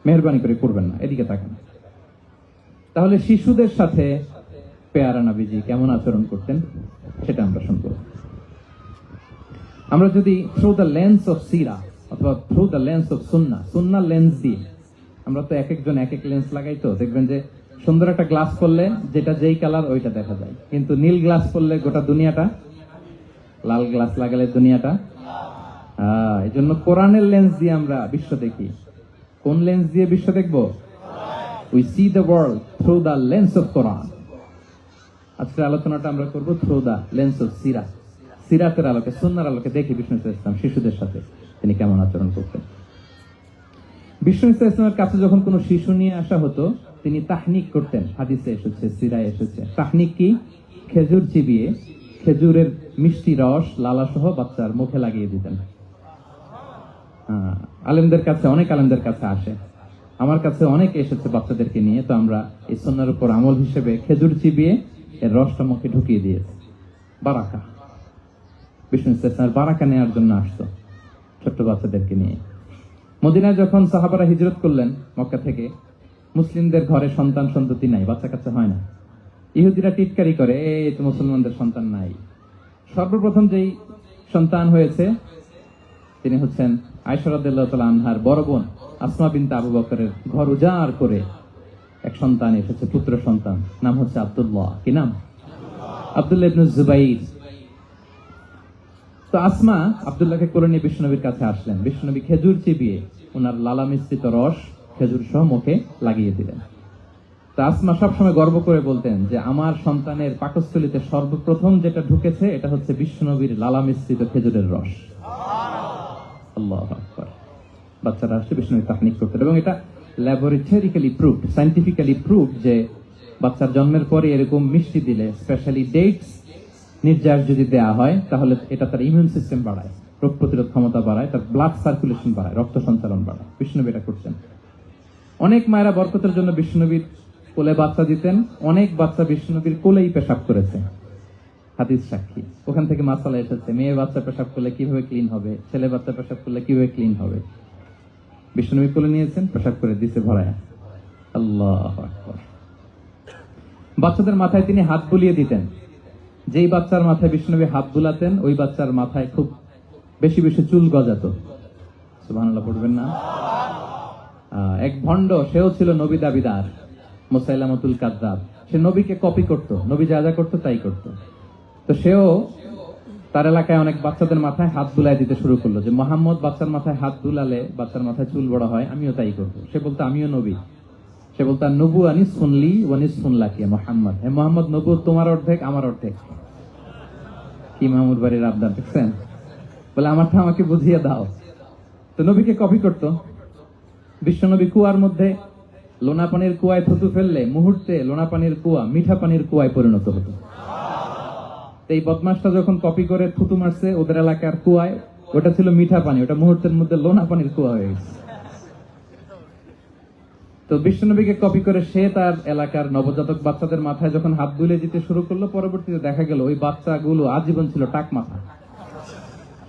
মেহরবানি করে করবেন না, এদিকে তাকান। তাহলে শিশুদের সাথে পেয়ারা নবীজি কেমন আচরণ করতেন সেটা আমরা শুনবো। আমরা যদি থ্রু দ্য লেন্স অফ সিরা অথবা through the lens of Sunnah lens দিয়ে, আমরা তো এক একজন এক এক লেন্স লাগাই, তো দেখবেন যে সুন্দর একটা গ্লাস পরলে যেটা যেই কালার ওইটা দেখা যায়, কিন্তু নীল গ্লাস পরলে গোটা দুনিয়াটা, লাল গ্লাস লাগালে দুনিয়াটা। এই জন্য কোরআনের লেন্স দিয়ে আমরা বিশ্ব দেখি। কোন লেন্স দিয়ে বিশ্ব দেখবো? We see the world through the lens of Quran. আজকের আলোচনাটা আমরা করবো থ্রু দ্য লেন্স অফ সিরা, সিরাতের আলোকে, সুন্নাহর আলোকে দেখি বিষ্ণু ইসলাম শিশুদের সাথে তিনি কেমন আচরণ করতেন। বিষ্ণু ইসলামের কাছে যখন কোনো শিশু নিয়ে আসা হতো তিনি তাহনিক করতেন। হাদিসে এসেছে, সিরায় এসেছে। তাহনিক কি? খেজুর চিবিয়ে খেজুরের মিষ্টি রস লালা সহ বাচ্চার মুখে লাগিয়ে দিতেন। আলেমদের কাছে, অনেক আলেমদের কাছে আসে, আমার কাছে অনেক এসেছে বাচ্চাদেরকে নিয়ে, তো আমরা এই সুন্নাহর উপর আমল হিসেবে খেজুর চিবিয়ে এর রসটা মুখে ঢুকিয়ে দিয়েছি। বারাকা, বিষ্ণু ইসলামের বারাকা নেওয়ার জন্য আসতো ছোট্ট বাচ্চাদেরকে নিয়ে। মদিনায় যখন সাহাবারা হিজরত করলেন মক্কা থেকে, মুসলিমদের ঘরে সন্তান সন্ততি নাই, বাচ্চা কাচ্চা হয় না। ইহুদিরা টিটকারি করে, এই তো মুসলমানদের সন্তান নাই। সর্বপ্রথম যেই সন্তান হয়েছে তিনি হচ্ছেন আয়েশা রাদিয়াল্লাহু তাআলা আনহার বড় বোন আসমা বিনতে আবু বকরের ঘর উজাড় করে এক সন্তান এসেছে, পুত্র সন্তান, নাম হচ্ছে আব্দুল্লাহ। কি নাম? আব্দুল্লাহ ইবনে জুবাইর। তো আসমা আব্দুল্লাহকে কোলে নিয়ে বিশ্বনবীর কাছে আসলেন। বিশ্বনবী খেজুর চিবিয়ে ওনার লালা মিশ্রিত রস খেজুর সহ মুখে লাগিয়ে দিলেন। তো আসমা সবসময় গর্ব করে বলতেন যে আমার সন্তানের পাকস্থলীতে সর্বপ্রথম যেটা ঢুকেছে এটা হচ্ছে বিশ্বনবীর লালা মিশ্রিত খেজুরের রস। আল্লাহু আকবার। বাচ্চারা আসলে বিষ্ণু তাহনিক করতেন এবং এটা ল্যাবরেটরিক্যালি প্রুভড, সায়েন্টিফিক্যালি প্রুভড যে বাচ্চার জন্মের পরে এরকম মিষ্টি দিলে, স্পেশালি ডেটস নির্যাস যদি দেয়া হয়, তাহলে এটা তার ইমিউন সিস্টেম বাড়ায়, রোগ প্রতিরোধ ক্ষমতা বাড়ায়, তার ব্লাড সার্কুলেশন বাড়ায়, রক্ত সঞ্চালন বাড়ায়। বিষ্ণুনবী এটা করতেন। অনেক মায়েরা বরকতের জন্য বিষ্ণুনবীর কোলে বাচ্চা দিতেন। অনেক বাচ্চা বিষ্ণুনবীর কোলেই পেশাব করেছে, হাদিস সাক্ষী। ওখান থেকে মাসালা এসেছে, মেয়ে বাচ্চা পেশাব করলে কিভাবে ক্লিন হবে, ছেলে বাচ্চা পেশাব করলে কিভাবে ক্লিন হবে। বিষ্ণুনবী কোলে নিয়েছেন, পেশাব করে দিছে ভরায়। আল্লাহু আকবার। বাচ্চাদের মাথায় তিনি হাত বুলিয়ে দিতেন। যেই বাচ্চার মাথায় বিষ্ণুনবী হাত বুলাতেন ওই বাচ্চার মাথায় খুব বেশি বেশি চুল গজাতো। সুবহানাল্লাহ পড়বেন না? এক ভণ্ড, সেও ছিল নবী দাবিদার, মুসাইলামাতুল কাযযাব। সে নবীকে কপি করত, নবী যা যা করতো তাই করত। তো সেও তার এলাকায় অনেক বাচ্চাদের মাথায় হাত বুলাই দিতে শুরু করলো যে মুহাম্মদ বাচ্চার মাথায় হাত বুলালে বাচ্চার মাথায় চুল বড় হয়, আমিও তাই করবো। সে বলতো আমিও নবী। সে বলতো নবু আনিস শুনলি ওয়ানিস শুনলাকি মুহাম্মদ, হে মুহাম্মদ নবু তোমার অর্ধেক আমার অর্ধেক। কি মামুর বাড়ির আবদার দেখছেন? বলে আমারটা আমাকে বুঝিয়ে দাও। তো নবীকে কপি করত। বিশ্বনবী কুয়ার মধ্যে লোনা পানির কুয়ায় থুতু ফেললে মুহূর্তে লোনা পানির কুয়া মিঠা পানির কুয়ায় পরিণত হতো। তো এই বদমাসটা যখন কপি করে থুতু মারছে ওদের এলাকার কুয়ায়, ওটা ছিল মিঠা পানি, ওটা মুহূর্তের মধ্যে লোনা পানির কুয়া হয়ে গেছে। তো বিশ্বনবীকে কপি করে সে তার এলাকার নবজাতক বাচ্চাদের মাথায় যখন হাত বুলিয়ে দিতে শুরু করলো, পরবর্তীতে দেখা গেল ওই বাচ্চাগুলো আজীবন ছিল টাক মাথা।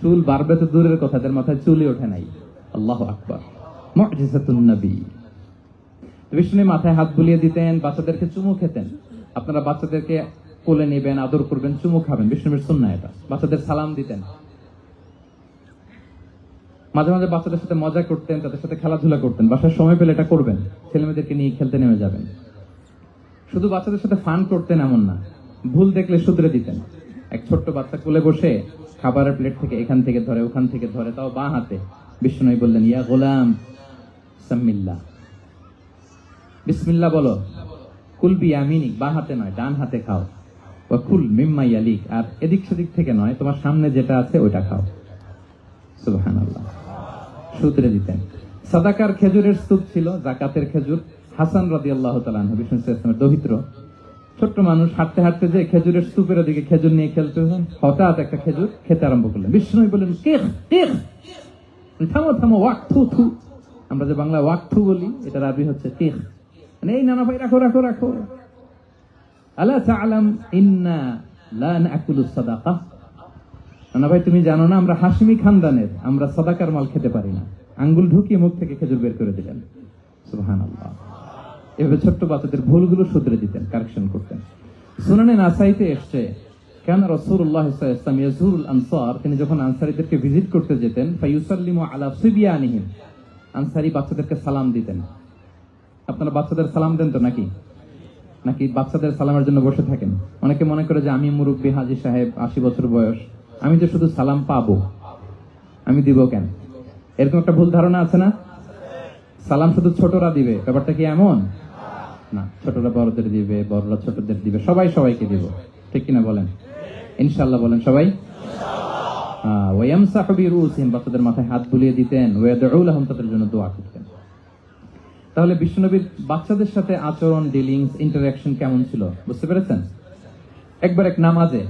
চুল বাড়বে তো দূরের কথা, তাদের মাথায় চুলই ওঠে নাই। আল্লাহু আকবার, মুআজিজাতুন নবী। বিষ্ণু মাথায় হাত বুলিয়ে দিতেন, বাচ্চাদেরকে চুমু খেতেন। আপনারা বাচ্চাদেরকে কোলে নেবেন, আদর করবেন, চুমু খাবেন, বিষ্ণুর সুন্নাহ এটা। বাচ্চাদের সালাম দিতেন, মাঝে মাঝে বাচ্চাদের সাথে মজা করতেন, তাদের সাথে খেলাধুলা করতেন। বাসার সময় পেলে এটা করবেন, ছেলেমেয়েদেরকে নিয়ে খেলতে নেমে যাবেন। শুধু বাচ্চাদের সাথে ফান করতেন এমন না, ভুল দেখলে শুধরে দিতেন। এক ছোট্ট বাচ্চা কোলে বসে খাবারের প্লেট থেকে এখান থেকে ধরে ওখান থেকে ধরে, তাও বাঁ হাতে। বিষ্ণু বললেন, ইয়া গোলাম সাম্মিল্লাহ, বিসমিল্লাহ বলো। কুল বিয়ামিনিক, বাঁ হাতে নয় ডান হাতে খাও। ওয়া কুল মিম্মা ইয়ালিক, আর এদিক সেদিক থেকে নয়, তোমার সামনে যেটা আছে ওইটা খাও। সুবহানাল্লাহ, শুধরে দিতেন। সাদাকার খেজুরের স্তূপ ছিল, যাকাতের খেজুর। হাসান রাদিয়াল্লাহু তাআলা আনহু, বিষ্ণু ইসলামের দৌহিত্র, ছোট্ট মানুষ, হাঁটতে হাঁটতে যে খেজুরের স্তূপের ওদিকে খেজুর নিয়ে খেলতে, হঠাৎ একটা খেজুর খেতে আরম্ভ করলেন। বিষ্ণু বললেন, কেখ কেখ, থামো থামো, ওয়াক থু থু। আমরা যে বাংলা ওয়াক থু বলি, এটা আরবি হচ্ছে কেখ। মানে এই নানা ভাই রাখো রাখো রাখো। আলা তাআলাম ইন্না লা নাকুলুস সাদাকা, নানা ভাই তুমি জানো না আমরা হাশিমি খানদানের, আমরা সাদাকার মাল খেতে পারি না। আঙ্গুল ঢুকিয়ে মুখ থেকে খেজুর বের করে দিলেন। সুবহানাল্লাহ। এভাবে ছোট্ট বাচ্চাদের ভুলগুলো শুধরে দিতেন, কারেকশন করতেন। সুনানে নাসাইতে এসছে, কেন রাসূলুল্লাহ সাল্লাল্লাহু আলাইহি ওয়াসাল্লাম ইয়াজুরুল আনসার, তিনি যখন আনসারীদেরকে ভিজিট করতে যেতেন, ফায়ুসাল্লিমু আলা সিবিয়ানিহিম, আনসারী বাচ্চাদেরকে সালাম দিতেন। আপনারা বাচ্চাদের সালাম দেন তো নাকি? নাকি বাচ্চাদের সালামের জন্য বসে থাকেন? অনেকে মনে করে যে আমি মুরব্বী হাজী সাহেব, 80 বছর বয়স, আমি তো শুধু সালাম পাবো, আমি দিব কেন? এরকম একটা ভুল ধারণা আছে না? সালাম শুধু ছোটরা দিবে, ব্যাপারটা কি এমন না? ছোটরা বড়দের দিবে, বড়রা ছোটদের দিবে, সবাই সবাইকে দিব, ঠিক কিনা বলেন? ইনশাআল্লাহ বলেন সবাই। ওয়ায়ামসাহু বিরুসিহিম, বাচ্চাদের মাথায় হাত বুলিয়ে দিতেন। ওয়াদউ লাহুম, তাদের জন্য দোয়া করতেন। তাহলে বিশ্বনবীর বাচ্চাদের সাথে আচরণ, ডিলিংস, ইন্টারঅ্যাকশন কেমন ছিল বুঝতে পেরেছেন? একবার এক নামাজে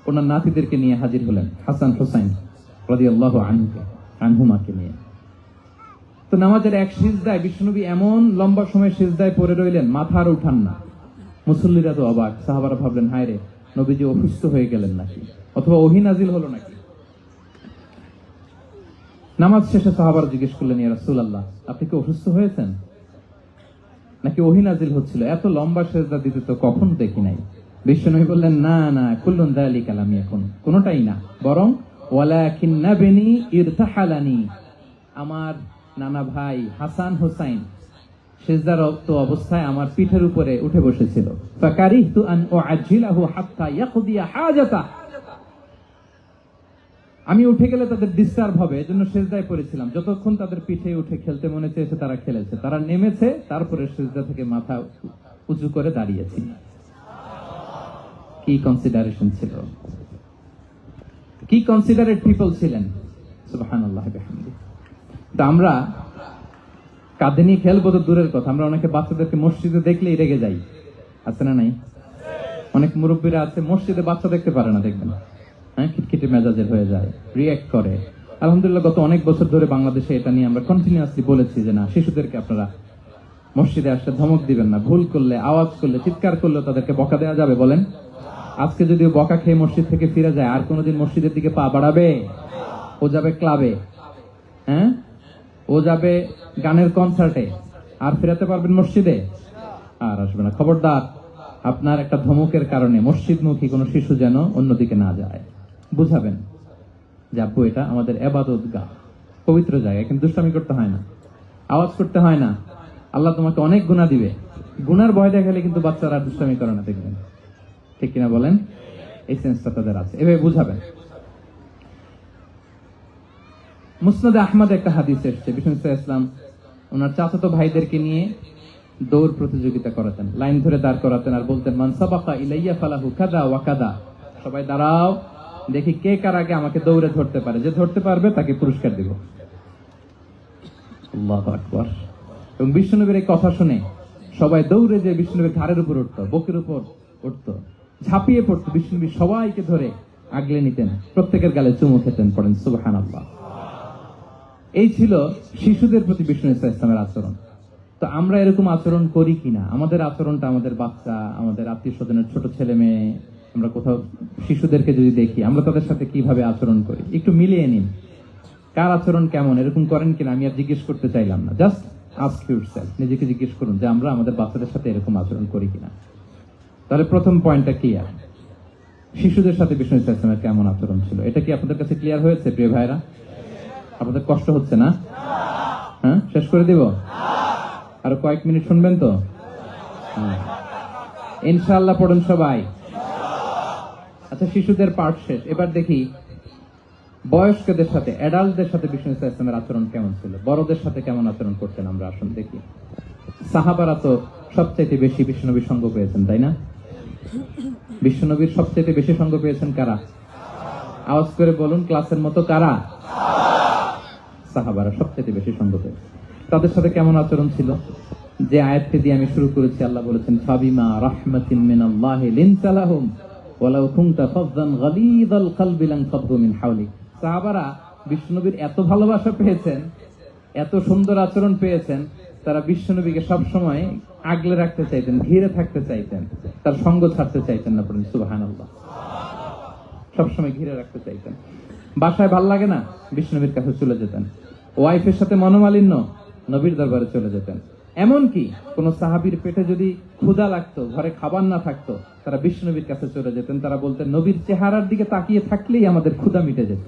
ওনার নাতিদেরকে নিয়ে হাজির হলেন, হাসান হুসাইন রাদিয়াল্লাহু আনহুমাকে নিয়ে। তো নামাজের এক সিজদায় বিশ্বনবী এমন লম্বা সময় সিজদায় পড়ে রইলেন, মাথা আর উঠান না। মুসল্লিরা তো অবাক, সাহাবারা ভাবলেন, হায় রে, নবীজি অসুস্থ হয়ে গেলেন নাকি, অথবা ওহী নাজিল হলো নাকি। নামাজ শেষে সাহাবারা জিজ্ঞেস করলেন, ইয়া রাসূলুল্লাহ, আপনি কি অসুস্থ হয়েছেন নাকি ওহী নাজিল হচ্ছিল? এত লম্বা সিজদা দিতে তো কখনো দেখি নাই। বিশ্বনবী বললেন, না না, কুল্লুন যালিকা লাম ইয়াকুন, কোনটাই না, বরং ওয়ালাকিন্না বিনি ইরতাহালানি, আমার নানা ভাই হাসান হুসাইন সিজদারত অবস্থায় আমার পিঠের উপরে উঠে বসেছিল। ফাকারিহতু আন উআজ্জিলাহু হাত্তা ইয়াকদিয়া হাজাতা, আমি উঠে গেলে তাদের ডিস্টার্ব হবে, এজন্য সিজদায় পড়েছিলাম। যতক্ষণ তাদের পিঠে উঠে খেলতে মনে চেয়েছে তারা খেলেছে, তারা নেমেছে, তারপরে সিজদা থেকে মাথা উঁচু করে দাঁড়িয়েছি। কি কনসিডারেশন ছিল, কি কনসিডারেট পিপল ছিলেন। সুবহানাল্লাহ বিহামদি। তো আমরা কাঁধে নিয়ে খেলবো তো দূরের কথা, আমরা অনেকে বাচ্চাদেরকে মসজিদে দেখলেই রেগে যাই, আছে না নাই? অনেক মুরব্বীরা আছে মসজিদে বাচ্চা দেখতে পারে না, দেখবেন, হ্যাঁ, খিটখিটে মেজাজের হয়ে যায়, রিঅ্যাক্ট করে। আলহামদুলিল্লাহ গত অনেক বছর ধরে বাংলাদেশে এটা নিয়ে আমরা কন্টিনিউয়াসলি বলেছি যে না, শিশুদেরকে আপনারা মসজিদে আসলে ধমক দিবেন না, ভুল করলে, আওয়াজ করলে, চিৎকার করলে তাদেরকে বকা দেওয়া যাবে? বলেন। আজকে যদিও বকা খেয়ে মসজিদ থেকে ফিরে যায়, আর কোনোদিন মসজিদের দিকে পা বাড়াবে? ও যাবে ক্লাবে, হ্যাঁ, ও যাবে গানের কনসার্টে, আর ফেরাতে পারবেন মসজিদে? আর আসবে না। খবরদার, আপনার একটা ধমকের কারণে মসজিদমুখী কোনো শিশু যেন অন্যদিকে না যায়। বুঝাবেন যে আব্বু, এটা আমাদের ইবাদতগাহ, পবিত্র জায়গা, কিন্তু দুষ্টামি করতে হয় না, আওয়াজ করতে হয় না, আল্লাহ তোমাকে অনেক গুনাহ দিবে। গুনার ভয় দেখালে কিন্তু বাচ্চারা দুষ্টামি করে না, দেখবেন, ঠিক কিনা বলেন? এই সেন্সটা তাদের আছে, এভাবে বুঝাবেন। মুসনাদে আহমদ একটা হাদিস এসেছে, বিষ্ণু ইসলাম ওনার চাচাতো ভাইদেরকে নিয়ে দৌড় প্রতিযোগিতা করাতেন, লাইন ধরে দাঁড় করাতেন, আর বলতেন, মান সাবাকা ইলাইয়া ফালাহু কাদা ওয়া কাদা, সবাই দাঁড়াও, দেখি কে কার আগে আমাকে দৌড়ে ধরতে পারে, যে ধরতে পারবে তাকে পুরস্কার দিব। আল্লাহু আকবার। এবং বিষ্ণুনবীর এই কথা শুনে সবাই দৌড়ে যে বিষ্ণুনবীর ঘাড়ের উপর উঠতো, বুকের উপর উঠতো, ঝাঁপিয়ে পড়তো, বিশ্বনবী সবাইকে ধরে আগলে নিতেন, প্রত্যেকের গালে চুমু খেতেন, পড়েন সুবহানাল্লাহ। এই ছিল শিশুদের প্রতি বিষ্ণু ইসলামের আচরণ। তো আমরা এরকম আচরণ করি কিনা? আমাদের আচরণটা আমাদের বাচ্চা, আমাদের আত্মীয় স্বজনের ছোট ছেলে মেয়ে, আমরা কোথাও শিশুদেরকে যদি দেখি, আমরা তাদের সাথে কিভাবে আচরণ করি একটু মিলিয়ে নিন। কার আচরণ কেমন, এরকম করেন কিনা আমি আর জিজ্ঞেস করতে চাইলাম না, জাস্ট আস্ক ইউরসেলফ, নিজেকে জিজ্ঞেস করুন যে আমরা আমাদের বাচ্চাদের সাথে এরকম আচরণ করি কিনা। তাহলে প্রথম পয়েন্টটা ক্লিয়ার, শিশুদের সাথে বিষ্ণু ইসলামের কেমন আচরণ ছিল। এটা কি আপনাদের কাছে ক্লিয়ার হয়েছে প্রিয় ভাইরা? আপনাদের কষ্ট হচ্ছে না? হ্যাঁ, শেষ করে দিব? আরো কয়েক মিনিট শুনবেন তো? হ্যাঁ। ইনশাআল্লাহ পড়ুন সবাই। আচ্ছা, শিশুদের পার্ট শেষ, এবার দেখি বয়স্কদের সাথে, অ্যাডাল্টদের সাথে বিষ্ণু ইসলামের আচরণ কেমন ছিল, বড়দের সাথে কেমন আচরণ করতেন আমরা আসুন দেখি। সাহাবারা তো সবচাইতে বেশি বিশ্বনবীর সঙ্গ পেয়েছেন, তাই না? বিশ্বনবীর সবচাইতে বেশি সঙ্গ পেয়েছেন কারা? আওয়াজ করে বলুন, ক্লাসের মতো কারা? সাহাবারা সবচাইতে বেশি সঙ্গ পেয়েছেন। তাদের সাথে কেমন আচরণ ছিল? যে আয়াতটি দিয়ে আমি শুরু করেছি, আল্লাহ বলেছেন ফাবিমা রাহমাতিন মিনাল্লাহি লিনতা লাহুম ওয়ালাউ কুনতা ফাযযান গালিযাল কলবি লানফাদ্দু মিন হাওলিক। সাহাবারা বিশ্বনবীর এত ভালোবাসা পেয়েছেন, এত সুন্দর আচরণ পেয়েছেন, তারা বিশ্বনবীকে সবসময় আগলে রাখতে চাইতেন, ঘিরে থাকতে চাইতেন, তার সঙ্গ ছাড়তে চাইতেন না। পড়েন সুবহানাল্লাহ। সবসময় ঘিরে রাখতে চাইতেন। বাসায় ভাল লাগে না, বিশ্বনবীর কাছে চলে যেতেন। ওয়াইফের সাথে মনোমালিন্য, নবীর দরবারে চলে যেতেন। এমনকি কোন সাহাবীর পেটে যদি ক্ষুধা লাগতো, ঘরে খাবার না থাকতো, তারা বিশ্বনবীর কাছে চলে যেতেন। তারা বলতেন নবীর চেহারার দিকে তাকিয়ে থাকলেই আমাদের ক্ষুধা মিটে যেত।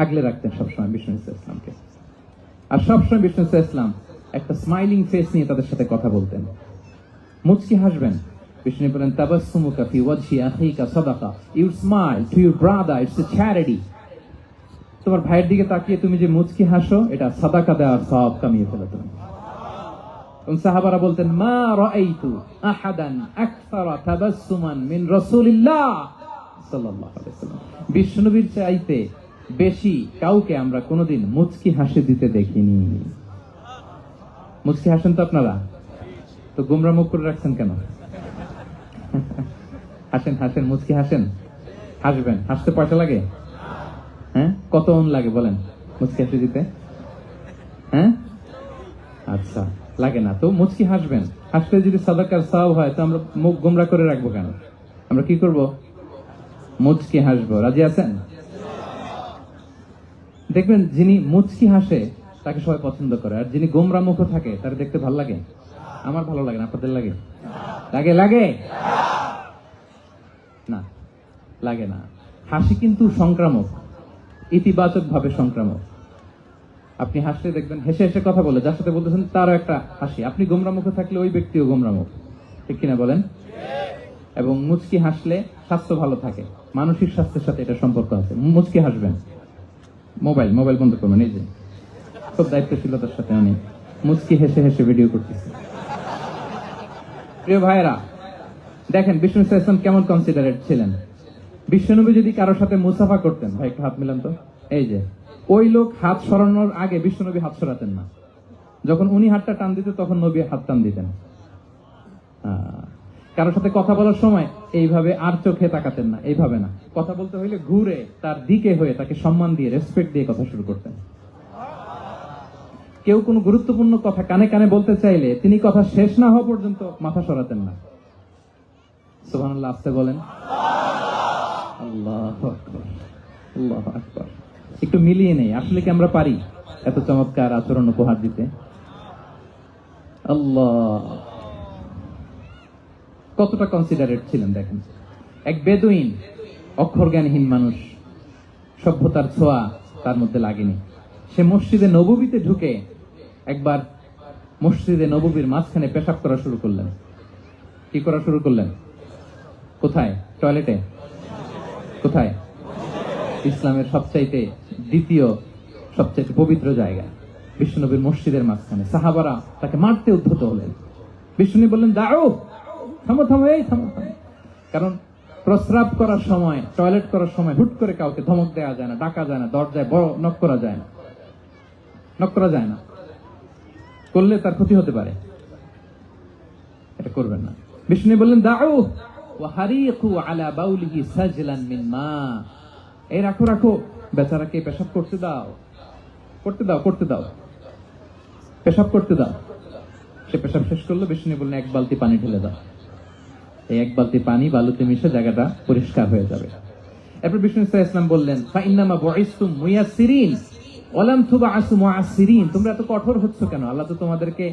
আগলে রাখতেন সবসময় বিষ্ণু ইসলামকে। আর সবসময় বিষ্ণু ইসলাম একটা স্মাইলিং ফেস নিয়ে তাদের সাথে কথা বলতেন, মুচকি হাসবেন। বিষ্ণু বলেন তাবাসসুমুকা ফি ওয়াজহি আখিকা সাদাকা, you smile to your brother, it's a charity. তোমার ভাইয়ের দিকে তাকিয়ে তুমি যে মুচকি হাসো, এটা সাদাকা দেওয়ার সওয়াব কামিয়ে ফেলো তুমি। সাহাবারা বলতেন মা রাআইতু আহাদান আকসারা তাবাসসুমান মিন রাসূলিল্লাহ সাল্লাল্লাহু আলাইহি ওয়াসাল্লাম। বিশ্বনবীর চাইতে বেশি কাউকে আমরা কোনোদিন মুচকি হাসি দিতে দেখিনি। মুচকি হাসেন তো আপনারা? তো গোমরা মুখ করে রাখছেন কেন? হাসেন হাসেন, মুচকি হাসেন, হাসবেন। হাসতে পয়সা লাগে? হ্যাঁ, কত অন লাগে বলেন মুচকি হাসি দিতে? হ্যাঁ, আচ্ছা, লাগে না তো মুচকি হাসবেন। হাসতে যদি সাদাকার সওয়াব হয়, তো আমরা মুখ গোমরা করে রাখবো কেন? আমরা কি করব? মুচকি হাসবো। রাজি আছেন? দেখবেন যিনি মুচকি হাসে তাকে সবাই পছন্দ করে, আর যিনি গোমরা মুখ থাকে তার দেখতে ভালো লাগে। আমার ভালো লাগে না, আপনাদের লাগে? লাগে? লাগে না, লাগে না। হাসি কিন্তু সংক্রামক, ইতিবাচক ভাবে সংক্রামক। আপনি হাসলে দেখবেন হেসে হেসে কথা বলে, যার সাথে বলতেছেন তারও একটা হাসি। আপনি গোমরা মুখে থাকলে ওই ব্যক্তিও গোমরা মুখ, ঠিক কিনা বলেন? এবং মুচকি হাসলে স্বাস্থ্য ভালো থাকে, মানসিক স্বাস্থ্যের সাথে এটা সম্পর্ক আছে। মুচকি হাসবেন। মোবাইল বন্ধ করবেন। এই যে খুব দায়িত্বশীলতার সাথে আমি মুচকি হেসে হেসে ভিডিও করতেছি। প্রিয় ভাইরা, দেখেন বিষ্ণু ইসলাম কেমন কনসিডারেট ছিলেন। বিশ্বনবী যদি কারোর সাথে মুসাফা করতেন, ভাই একটু হাত মিলান তো, এই যে ওই লোক হাত সরানোর আগে বিশ্বনবী হাত সরাতেন না। যখন উনি হাতটা টান দিতেন তখন নবী হাত টান দিতেন। কারোর সাথে কথা বলার সময় এইভাবে আর চোখে তাকাতেন না, এইভাবে না। কথা বলতে হইলে ঘুরে তার দিকে হয়ে তাকে সম্মান দিয়ে, রেসপেক্ট দিয়ে কথা শুরু করতেন। কেউ কোনো গুরুত্বপূর্ণ কথা কানে কানে বলতে চাইলে তিনি কথা শেষ না হওয়া পর্যন্ত মাথা সরাতেন না। সুবহানাল্লাহ, আস্তে বলেন। আল্লাহু আকবার, আল্লাহু আকবার। একটু মিলিয়ে নেই, আসলে কি আমরা পারি এত চমৎকার আচরণ উপহার দিতে? আল্লাহ, কতটা কনসিডারেট ছিলেন দেখেন। এক বেদুইন, অক্ষর জ্ঞানহীন মানুষ, সভ্যতার ছোঁয়া তার মধ্যে লাগেনি। সে মসজিদে নববীতে ঢুকে একবার মসজিদে নববীর মাঝখানে পেশাব করা শুরু করলেন। কি করা শুরু করলেন? কোথায়? টয়লেটে? কোথায়? ইসলামের সবচাইতে দ্বিতীয় সবচাইতে পবিত্র জায়গা, বিশ্বনবীর মসজিদের মাঝখানে। সাহাবারা তাকে মারতে উদ্ধত হলেন। বিষ্ণু বললেন দাও, থামো থামো, এই থামো থামো। কারণ প্রস্রাব করার সময়, টয়লেট করার সময় হুট করে কাউকে ধমক দেওয়া যায় না, ডাকা যায় না, দরজায় বড় নক করা যায় না, করলে তার ক্ষতি হতে পারে। এটা করবেন না। বিষ্ণু বললেন দাউ ওয়া হারিকু আলা বাউলিহি সাজলান মিন মা, এই রাখো রাখো, বেচারাকে পেশাব করতে দাও, করতে দাও, করতে দাও, পেশাব করতে দাও। সে পেশাব শেষ করলো, বিষ্ণু বললেন এক বালতি পানি ঢেলে দাও। এই এক বালতি পানি বালুতে মিশে জায়গাটা পরিষ্কার হয়ে যাবে। এরপর বিষ্ণু সাল্লাল্লাহু আলাইহি ওয়াসাল্লাম বললেন ফাইন্নামা বুইসতুম মুয়াসসিরিন ওয়া লাম তুবআসু মুআসসিরিন, তোমরা এত কঠোর হচ্ছ কেন? আল্লাহ তো তোমাদেরকে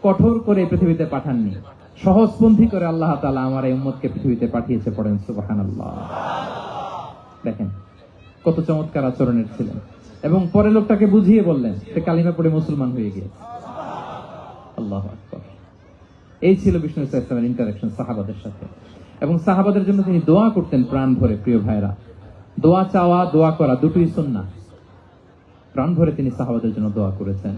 কঠোর করে পৃথিবীতে পাঠাননি, সহজপন্থী করে আল্লাহ তাআলা আমার এই উম্মতকে পৃথিবীতে পাঠিয়েছে। পড়েন সুবহানাল্লাহ। দেখেন কত চমৎকার আচরণের ছিলেন। এবং পরে লোকটাকে বুঝিয়ে বললেন, সে কালিমা পড়ে মুসলমান হয়ে গিয়েছে। আল্লাহু আকবার। এই ছিল বিষ্ণু সাল্লাল্লাহু আলাইহি ওয়াসাল্লামের ইন্টারঅ্যাকশন সাহাবাদের সাথে। এবং সাহাবাদের জন্য তিনি দোয়া করতেন প্রাণ ভরে। প্রিয় ভাইরা, দোয়া চাওয়া, দোয়া করা দুটোই সুন্নাহ। প্রাণ ভরে তিনি সাহাবাদের জন্য দোয়া করেছেন।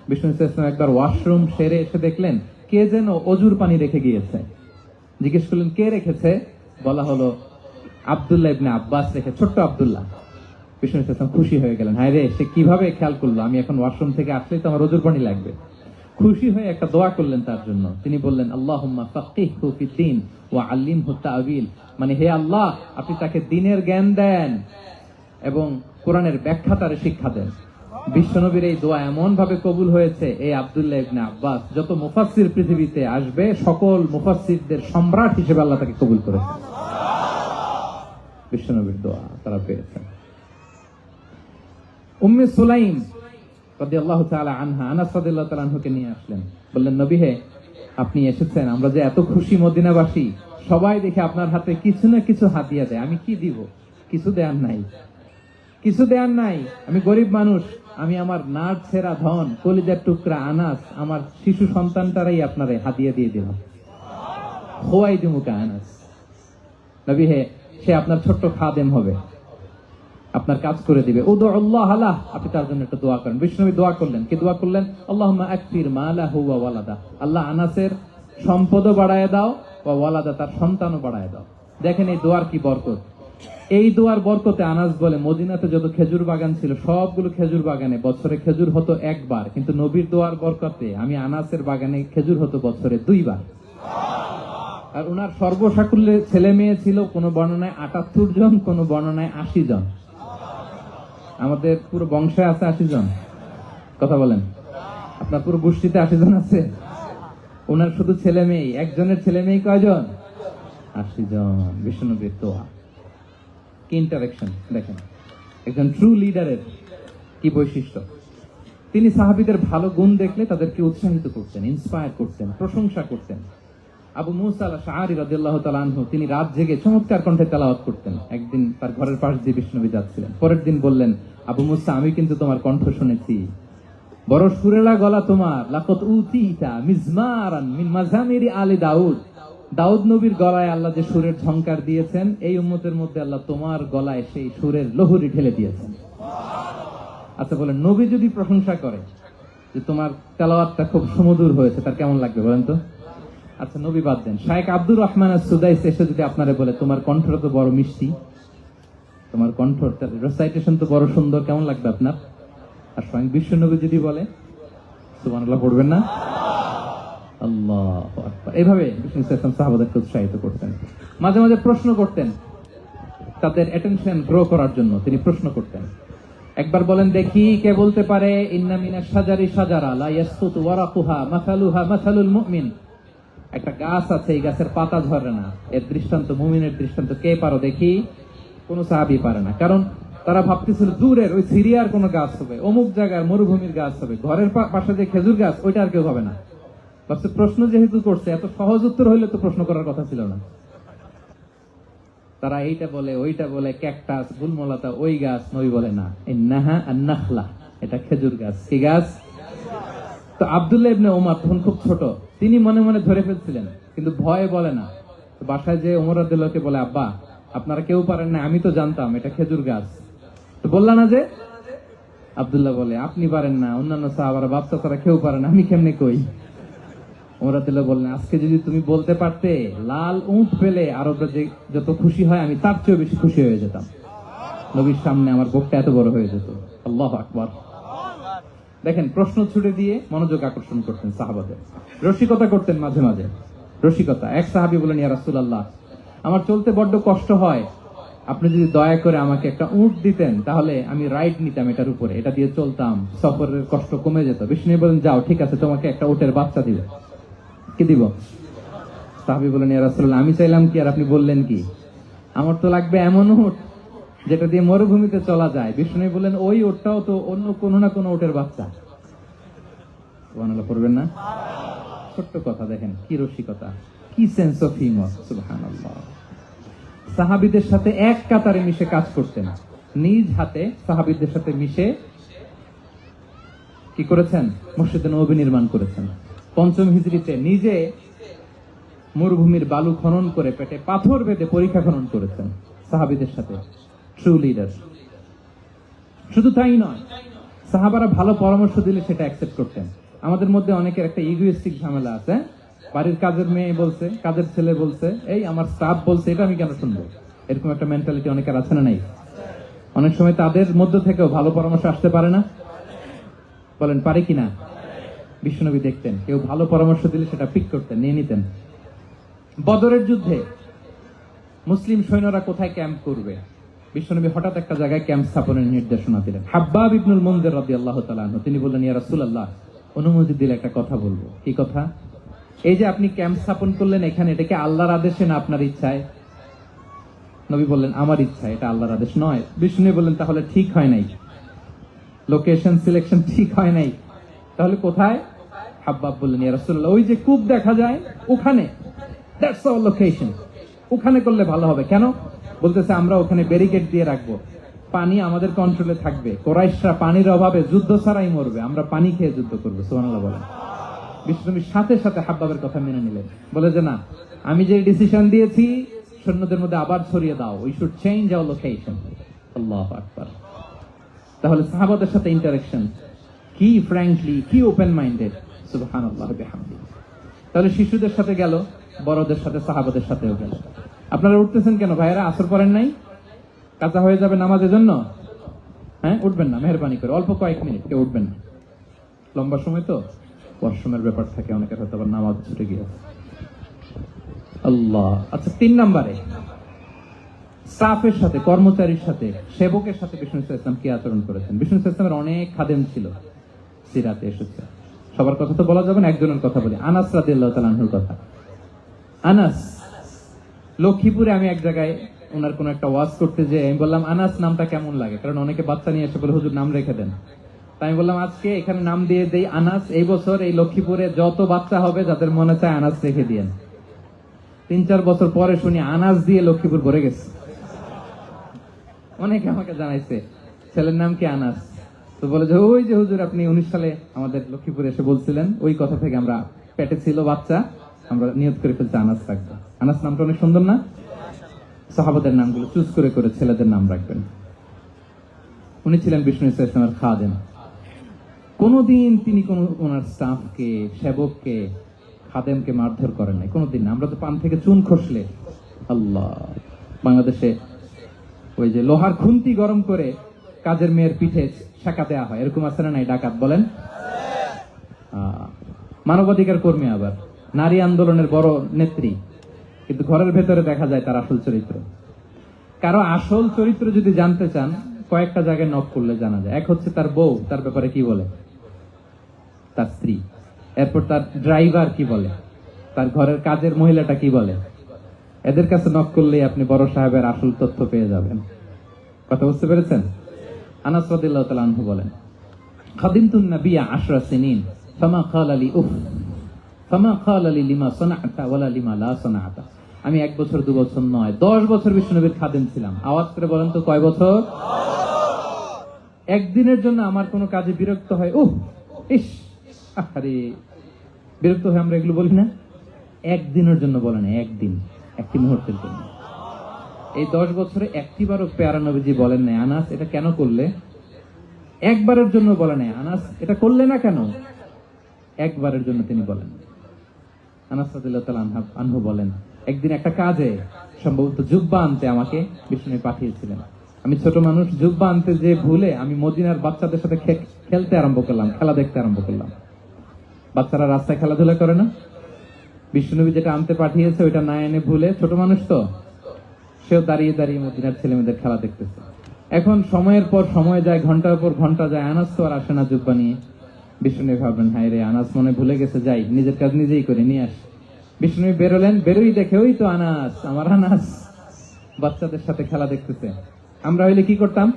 বিষ্ণু সাল্লাল্লাহু আলাইহি ওয়াসাল্লাম একবার ওয়াশরুম সেরে এসে দেখলেন কে যেন অজুর পানি রেখে গিয়েছে। জিজ্ঞেস করলেন কে রেখেছে? বলা হলো আব্দুল্লাহ ইবনে আব্বাস রেখে, ছোট্ট আব্দুল্লাহ। বিষ্ণু সাল্লাল্লাহু আলাইহি ওয়াসাল্লাম খুশি হয়ে গেলেন, হায় রে, সে কিভাবে খেয়াল করলো আমি এখন ওয়াশরুম থেকে আসলেই তো আমার অজুর পানি লাগবে। খুশি হয়ে একটা দোয়া করলেন তার জন্য। তিনি বললেন আল্লাহুম্মা ফাক্কিহহু ফিদ্দীন ওয়া আল্লিমহু তা'ওয়িল, মানে হে আল্লাহ, আপনি তাকে দ্বীনের জ্ঞান দেন এবং কোরআনের ব্যাখ্যা তারে শিক্ষা দেন। বিশ্বনবীর এই দোয়া এমন ভাবে কবুল হয়েছে, এই আব্দুল্লাহ ইবনে আব্বাস যত মুফাসসির পৃথিবীতে আসবে সকল মুফাসসিরদের সম্রাট হিসেবে আল্লাহ তাকে কবুল করেছেন। বিশ্বনবীর দোয়া তারা পেয়েছেন। উম্মে সুলাইম রাদিয়াল্লাহু তাআলা আনহা, আনাস রাদিয়াল্লাহু তাআলা আনহুকে নিয়ে আসলেন, বললেন নবী হে, আপনি এসেছেন, আমরা যে এত খুশি মদিনাবাসী, সবাই দেখে আপনার হাতে কিছু না কিছু হাদিয়া দেয়, আমি কি দিব? কিছু দেয়ার নাই, কিছু দেয়ার নাই, আমি গরিব মানুষ, আমি আমার নাট ছেঁড়া ধন, কলিজার টুকরা আনাস, আমার শিশু সন্তানটারাই আপনারে হাদিয়া দিয়ে দিলাম। খোয়াই দিমুকা আনাস, নবী হে, সে আপনার ছোট্ট খাদেম হবে, আপনার কাজ করে দিবে। উদু আল্লাহ আলাহ, আপনি তার জন্য একটা দোয়া করেন। বিষ্ণু নবী দোয়া করলেন, কি দোয়া করলেন? আল্লাহুম্মা আকফির মালাহু ওয়া ওয়ালাদা, আল্লাহ আনাসের সম্পদও বাড়ায় দাও, ওয়া ওয়ালাদা, তার সন্তানও বাড়ায় দাও। দেখেন এই দোয়ার কি বরকত। এই দোয়ার বরকতে আনাস বলে মদিনাতে যত খেজুর বাগান ছিল সবগুলো খেজুর বাগানে বছরে খেজুর হতো একবার, কিন্তু নবীর দোয়ার বরকতে আমি আনাসের বাগানে খেজুর হতো বছরে 2 বার। আর ওনার সর্বসাকুল্যে ছেলে মেয়ে ছিল, কোন বর্ণনায় 78 জন, কোন বর্ণনায় 80 জন। আমাদের পুরো বংশে আছে 80 জন, কথা বলেন। আপনার পুরো গোষ্ঠীতে 80 জন আছে। ওনার শুধু ছেলে মেয়ে, একজনের ছেলে মেয়ে কয়জন? 80 জন। বিষ্ণুনবীর দোয়া কি ইন্টারেকশন দেখেন, একজন ট্রু লিডারের কি বৈশিষ্ট্য। তিনি সাহাবীদের ভালো গুণ দেখলে তাদেরকে উৎসাহিত করতেন, ইন্সপায়ার করতেন, প্রশংসা করতেন। আবু মুসা আল-আশআরী রাদিয়াল্লাহু তাআলা আনহু, তিনি রাত জেগে চমৎকার কণ্ঠে তেলাওয়াত করতেন। একদিন তার ঘরের পাশ দিয়ে বিষ্ণুনবী যাচ্ছিলেন, পরের দিন বললেন, আবু মুসা, আমি কিন্তু তোমার কণ্ঠ শুনেছি, বড় সুরেলা গলা তোমার। লাকাত উতিতা মিজমারান মিন মাজামিরি আলি দাউদ, দাউদ নবীর গলায় আল্লাহ যে সুরের ঝংকার দিয়েছেন, এই উম্মতের মধ্যে আল্লাহ তোমার গলায় সেই সুরের লহরী ঢেলে দিয়েছেন। আচ্ছা বলেন, নবী যদি প্রশংসা করে যে তোমার তেলাওয়াতটা খুব সুমধুর হয়েছে, তার কেমন লাগবে বলেন তো? আচ্ছা নবী বাদ দেন, শায়েখ আব্দুর রহমান আস-সুদাইস এসে যদি আপনারে বলে তোমার কণ্ঠটা তো বড় মিষ্টি, তোমার কণ্ঠ রেসাইটেশন তো বড় সুন্দর, কেমন লাগবে আপনার? আর স্বয়ং বিশ্বনবী যদি বলে, সুবহানাল্লাহ পড়বেন না? আল্লাহু আকবার। এইভাবে বিষ্ণু সাল্লাল্লাহু সাহাবাদেরকে উৎসাহিত করতেন। মাঝে মাঝে প্রশ্ন করতেন, তাদের অ্যাটেনশন গ্রো করার জন্য তিনি প্রশ্ন করতেন। একবার বলেন দেখি, কে বলতে পারে ইন্না মিনাশ শাজারি শাজারা লা ইয়াসকুতু ওয়ারাকুহা মাসালুহা মাসালুল মুমিন, একটা গাছ আছে, এই গাছের পাতা ঝরে না, এর দৃষ্টান্ত মুমিনের দৃষ্টান্ত। কে পারো দেখি? কোন সাহাবী পারে না, কারণ তারা ভাবতেছিল দূরের ওই সিরিয়ার কোন গাছ হবে, অমুক জায়গার মরুভূমির গাছ হবে, ঘরের পাশে যে খেজুর গাছ ওইটা আর কেউ হবে না। ভাবছে প্রশ্ন যেহেতু করছে, এত সহজ উত্তর হইলে তো প্রশ্ন করার কথা ছিল না। তারা এইটা বলে, ওইটা বলে, ক্যাকটাস, গুলমলতা, ওই গাছ। নবী বলে না, ইন্নাহা আন-নাখলা, এটা খেজুর গাছ। কি গাছ? তো আব্দুল্লাহ ইবনে ওমর তখন খুব ছোট, তিনি মনে মনে ধরে ফেলছিলেন, কিন্তু ভয়ে বলে না। তো বাসায় যে ওমর রাদিয়াল্লাহু বলে, আব্বা আপনারা কেউ পারেন না, আমি তো জানতাম এটা খেজুর গাছ, তো বললা না যে? আব্দুল্লাহ বলে, আপনি পারেন না, অন্যান্য সাহাবারা বাচ্চা তারা কেউ পারে না, আমি কেমনে কই? ওমর রাদিয়াল্লাহু বললেন, আজকে যদি তুমি বলতে পারতে লাল উট পেলে আরবরা যে যত খুশি হয়, আমি তার চেয়েও বেশি খুশি হয়ে যেতাম। নবীর সামনে আমার বুকটা এত বড় হয়ে যেত। আল্লাহু আকবার। দেখেন প্রশ্ন ছুড়ে দিয়ে মনোযোগ আকর্ষণ করতেন সাহাবাদের, রসিকতা করতেন মাঝে মাঝে। রসিকতা। এক সাহাবী বলেন, ইয়া রাসূলুল্লাহ, আমার চলতে বড্ড কষ্ট হয়, আপনি যদি দয়া করে আমাকে একটা উট দিতেন তাহলে আমি রাইড নিতাম এটার উপরে, এটা দিয়ে চলতাম, সফরের কষ্ট কমে যেত। বিষ্ণু বলেন, যাও, ঠিক আছে, তোমাকে একটা উটের বাচ্চা দিব। কি দিব? সাহাবী বলেন, ইয়া রাসূলুল্লাহ, আমি চাইলাম কি আর আপনি বললেন কি? আমার তো লাগবে এমন উট যেটা দিয়ে মরুভূমিতে চলা যায়। বিষ্ণু বলেন, ওই উটটাও তো অন্য কোনো না কোনো উটের বাচ্চা। সুবহানাল্লাহ পড়বেন না? ছোট্ট কথা, দেখেন কি রসিকতা, কি সেন্স অফ হিউমার। সুবহানাল্লাহ। সাহাবীদের সাথে এক কাতারে মিশে কাজ করতেন, নিজ হাতে সাহাবীদের সাথে মিশে কি করেছেন? মসজিদে নববী নির্মাণ করেছেন। ৫ম হিজরিতে নিজে মরুভূমির বালু খনন করে পেটে পাথর বেঁধে পরীক্ষা খনন করেছেন সাহাবীদের সাথে। True leader. শুধু তাই নয়, সাহাবারা ভালো পরামর্শ দিলে সেটা অ্যাকসেপ্ট করতেন। আমাদের মধ্যে অনেকের একটা ইগোইস্টিক ঝামেলা আছে, বাড়ির কাজের মেয়ে বলছে, কাজের ছেলে বলছে, এই আমার স্টাফ বলছে, এটা আমি কেন শুনবো? এরকম একটা মেন্টালিটি অনেকের আছে না নাই? অনেক সময় তাদের মধ্য থেকেও ভালো পরামর্শ আসতে পারে না? বলেন পারে কিনা? বিশ্বনবী দেখতেন কেউ ভালো পরামর্শ দিলে সেটা পিক করতেন, নিয়ে নিতেন। বদরের যুদ্ধে মুসলিম সৈন্যরা কোথায় ক্যাম্প করবে, বিশ্বনবী হঠাৎ একটা জায়গায় ক্যাম্প স্থাপনের নির্দেশনা দিলেন। হাব্বাব ইবনুল মুনজির রাদিয়াল্লাহু তাআলা আনহু, তিনি বললেন, ইয়া রাসূলুল্লাহ, অনুমতি দিলে একটা কথা বলবো। কি কথা? এই যে আপনি ক্যাম্প স্থাপন করলেন এখানে, এটা কি আল্লাহর আদেশে না আপনার ইচ্ছায়? নবী বললেন, আমার ইচ্ছা, এটা আল্লাহর আদেশ নয়। বিষ্ণু বললেন, তাহলে ঠিক হয় নাই, লোকেশন সিলেকশন ঠিক হয় নাই, তাহলে কোথায়? হাব্বাব বললেন, ইয়া রাসূলুল্লাহ, ওই যে কূপ দেখা যায় ওখানে, দ্যাটস আওয়ার লোকেশন, ওখানে করলে ভালো হবে। কেন? বলতেছে, আমরা ওখানে ব্যারিকেড দিয়ে রাখবো, পানি আমাদের কন্ট্রোলে থাকবে, কুরাইশরা পানির অভাবে যুদ্ধ ছাড়াই মরবে, আমরা পানি খেয়ে যুদ্ধ করবো। সুবহানাল্লাহ বলেন। বিশ্বনবীর সাথে সাথে হাব্বাবের কথা মেনে নিলেন, বলে যে না, আমি যে ডিসিশন দিয়েছি সৈন্যদের মধ্যে আবার ছড়িয়ে দাও, we should change our location. আল্লাহু আকবার। তাহলে সাহাবাদের সাথে ইন্টারেকশন কি ফ্র্যাঙ্কলি, কি ওপেন মাইন্ডেড। সুবহানাল্লাহ বিহামদিহি। তাহলে শিশুদের সাথে গেল, বড়দের সাথে, সাহাবাদের সাথেও গেল। আপনারা উঠতেছেন কেন ভাইয়েরা? আসর পড়েন নাই? কাজা হয়ে যাবে নামাজের জন্য? হ্যাঁ, উঠবেন না মেহরবানি করে, অল্প কয়েক মিনিট, কেউ উঠবেন না, লম্বা সময় তো ওয়াশরুমের ব্যাপার থাকে, অনেকের হয়তো আবার নামাজ ছুটে গিয়েছে। আল্লাহ। আচ্ছা, ৩ নম্বরে স্টাফের সাথে, কর্মচারীর সাথে, সেবকের সাথে বিষ্ণু ইসলাম কি আচরণ করেছেন? বিষ্ণু ইসলামের অনেক খাদেম ছিল, সিরাতে এসেছে। সবার কথা তো বলা যাবে না, একজনের কথা বলি, আনাস রাদিয়াল্লাহু তাআলা আনহুর কথা। আনাস, লক্ষ্মীপুরে আমি এক জায়গায় ওনার কোন একটা ওয়াজ করতে যে আমি বললাম, আনাস নামটা কেমন লাগে? কারণ অনেকে বাচ্চা নিয়ে এসে বলে, হুজুর নাম রেখে দেন। তাই আমি বললাম, আজকে এখানে নাম দিয়ে দেই আনাস। এই বছর এই লক্ষ্মীপুরে যত বাচ্চা হবে যাদের মনে চায় আনাস রেখে দিয়েন। ৩-৪ বছর পরে শুনি আনাস দিয়ে লক্ষ্মীপুর ভরে গেছে। অনেকে আমাকে জানাইছে ছেলের নাম কি আনাস, তো বলে যে ওই যে হুজুর আপনি 19 সালে আমাদের লক্ষ্মীপুরে এসে বলছিলেন, ওই কথা থেকে আমরা, পেটে ছিল বাচ্চা, আমরা নিয়ত করে ফেলছি আনাস রাখবো। আনাস নামটা অনেক সুন্দর না? সাহাবাদের নামগুলো চুজ করে করে ছেলেদের নাম রাখবেন। উনি ছিলেন বিষ্ণু ইসলামের খাদেম। কোনদিন তিনি কোন ওনার স্টাফকে, সেবককে, খাদেমকে মারধর করেন নাই, কোনদিন না। আমরা তো পান থেকে চুন খসলে, আল্লাহ, বাংলাদেশে ওই যে লোহার খুন্তি গরম করে কাজের মেয়ের পিঠে শেখা দেওয়া হয়, এরকম আছে না নাই? ডাকাত বলেন। মানবাধিকার কর্মী, আবার নারী আন্দোলনের বড় নেত্রী, কিন্তু ঘরের ভেতরে দেখা যায় তার আসল চরিত্র। কারো আসল চরিত্র যদি জানতে চান, কয়েকটা জায়গায় নক করলে জানা যায়। এক হচ্ছে তার বউ, তার ব্যাপারে কি বলে, তার স্ত্রী। এরপর তার ড্রাইভার কি বলে, তার ঘরের কাজের মহিলাটা কি বলে। এদের কাছে নক করলেই আপনি বড় সাহেবের আসল তথ্য পেয়ে যাবেন। কথা বুঝতে পেরেছেন? আনাস রাদিয়াল্লাহু তাআলা আনহু বলেন, খাদিমতুন নবিয়্যা 10 সিনিন ফামা ক্বালা লি উফ ফামা ক্বালা লি লিমা সানা'তা ওয়ালা লিমা লা সানা'তা। আমি 1 বছর 2 বছর নয়, 10 বছর বিশ্বনবীর খাদেম ছিলাম। আওয়াজ করে বলেন তো, কয় বছর? একদিনের জন্য আমার কোনো কাজে বিরক্ত হয়, উহ ইস, আরে, বিরক্ত হয়ে আমরা এগুলো বলি না? একদিনের জন্য বলে না, একদিন, একটি মুহূর্তের জন্য। এই 10 বছরে একটিবারও পেয়ারা নবীজি বলেন নাই, আনাস এটা কেন করলে? একবারের জন্য বলে নাই, আনাস এটা করলে না কেন? একবারের জন্য তিনি বলেন। আনাস রাদিয়াল্লাহু তাআলা আনহু বলেন, একদিন একটা কাজে, সম্ভবত জুব্বা আনতে আমাকে বিষ্ণু পাঠিয়েছিলেন। আমি ছোট মানুষ, জুব্বা আনতে যে ভুলে আমি মদিনার বাচ্চাদের সাথে খেলতে আরম্ভ করলাম, খেলা দেখতে আরম্ভ করলাম। বাচ্চারা রাস্তায় খেলাধুলা করে না? বিশ্বনবী যেটা আনতে পাঠিয়েছে ওইটা না এনে ভুলে, ছোট মানুষ তো, সেও দাঁড়িয়ে দাঁড়িয়ে মদিনার ছেলেমেয়েদের খেলা দেখতেছে। এখন সময়ের পর সময় যায়, ঘন্টার পর ঘন্টা যায়, আনাস তো আর আসে না জুব্বা নিয়ে। বিষ্ণুনবী ভাবলেন, হায় রে, আনাস মনে ভুলে গেছে, যাই নিজের কাজ নিজেই করে নিয়ে আস। বিষ্ণুনবী বেরোলেন, বেরোই দেখে ওই তো আনাস, আমার আনাস বাচ্চাদের সাথে খেলা দেখতেছে। আমরা হইলে কি করতাম?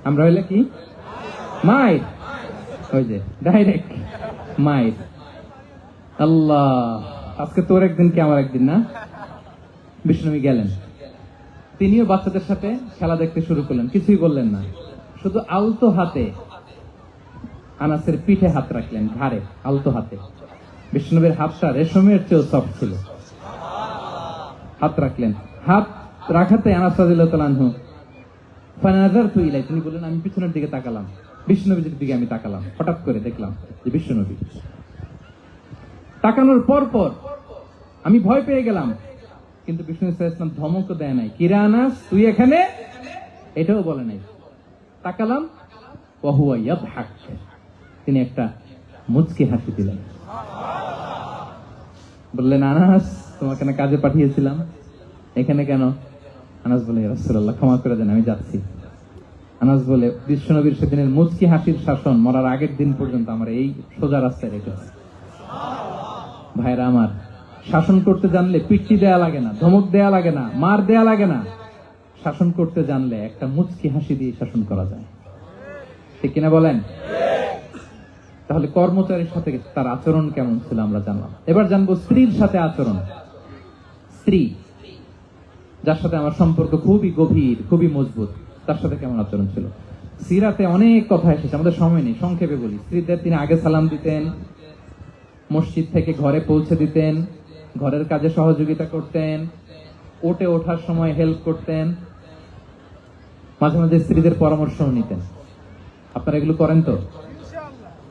আমরা হইলে কি মাইর, ওই যে ডাইরেক্ট মাইর। আল্লাহ, আজকে তোর একদিন কি আমার একদিন না। বিষ্ণুনবী গেলেন, তিনিও বাচ্চাদের সাথে খেলা দেখতে শুরু করলেন, কিছুই বললেন না, শুধু আলতো হাতে আনাসের পিঠে হাত রাখলেন, ঘাড়ে আলতো হাতে। বিষ্ণুনবীর হাতটা রেশমের চেয়েও সফট ছিল। হাত রাখলেন, হাত রাখাতে আনাস রাদিয়াল্লাহু তাআলা আনহু ফানাযারতু ইলাই, তিনি বললেন আমি পিছনের দিকে তাকালাম, বিষ্ণুনবীর দিকে আমি তাকালাম, হঠাৎ করে দেখলাম যে বিষ্ণুনবী। তাকানোর পর পর আমি ভয় পেয়ে গেলাম, কিন্তু বিষ্ণু সাল্লাল্লাহু আলাইহি ওয়াসাল্লাম ধমকও দেয় নাই, কিরে আনাস তুই এখানে, এটাও বলে নাই। তাকালাম, ওয়া হুয়া ইয়াদহাক, তিনি একটা মুচকি হাসি দিলেন। বললেন, আনাস তোমাকে না কাজে পাঠিয়েছিলাম, এখানে কেন? আনাস বলে, ইয়া রাসূলুল্লাহ ক্ষমা করে দেন, আমি যাচ্ছি। আনাস বলে, বিশ্বনবীর সেদিনের মুচকি হাসির শাসন মরার আগের দিন পর্যন্ত আমার এই সোজা রাস্তায় রেখেছে। ভাইরা আমার, শাসন করতে জানলে পিট্টি দেয়া লাগে না, ধমক দেয়া লাগে না, মার দেয়া লাগে না। শাসন করতে জানলে একটা মুচকি হাসি দিয়ে শাসন করা যায়, ঠিক কিনা বলেন? তাহলে কর্মচারীর সাথে তার আচরণ কেমন ছিল আমরা জানলাম। এবার জানবো স্ত্রীর সাথে আচরণ। স্ত্রী, যার সাথে আমার সম্পর্ক খুবই গভীর, খুবই মজবুত, তার সাথে কেমন আচরণ ছিল। সিরাতে অনেক কথা এসেছে, আমাদের সময় নেই, সংক্ষেপে বলি। স্ত্রীদের তিনি আগে সালাম দিতেন, মসজিদ থেকে ঘরে পৌঁছে দিতেন, ঘরের কাজে সহযোগিতা করতেন, ওঠে ওঠার সময় হেল্প করতেন, মাঝে মাঝে স্ত্রীদের পরামর্শও নিতেন। আপনারা এগুলো করেন তো?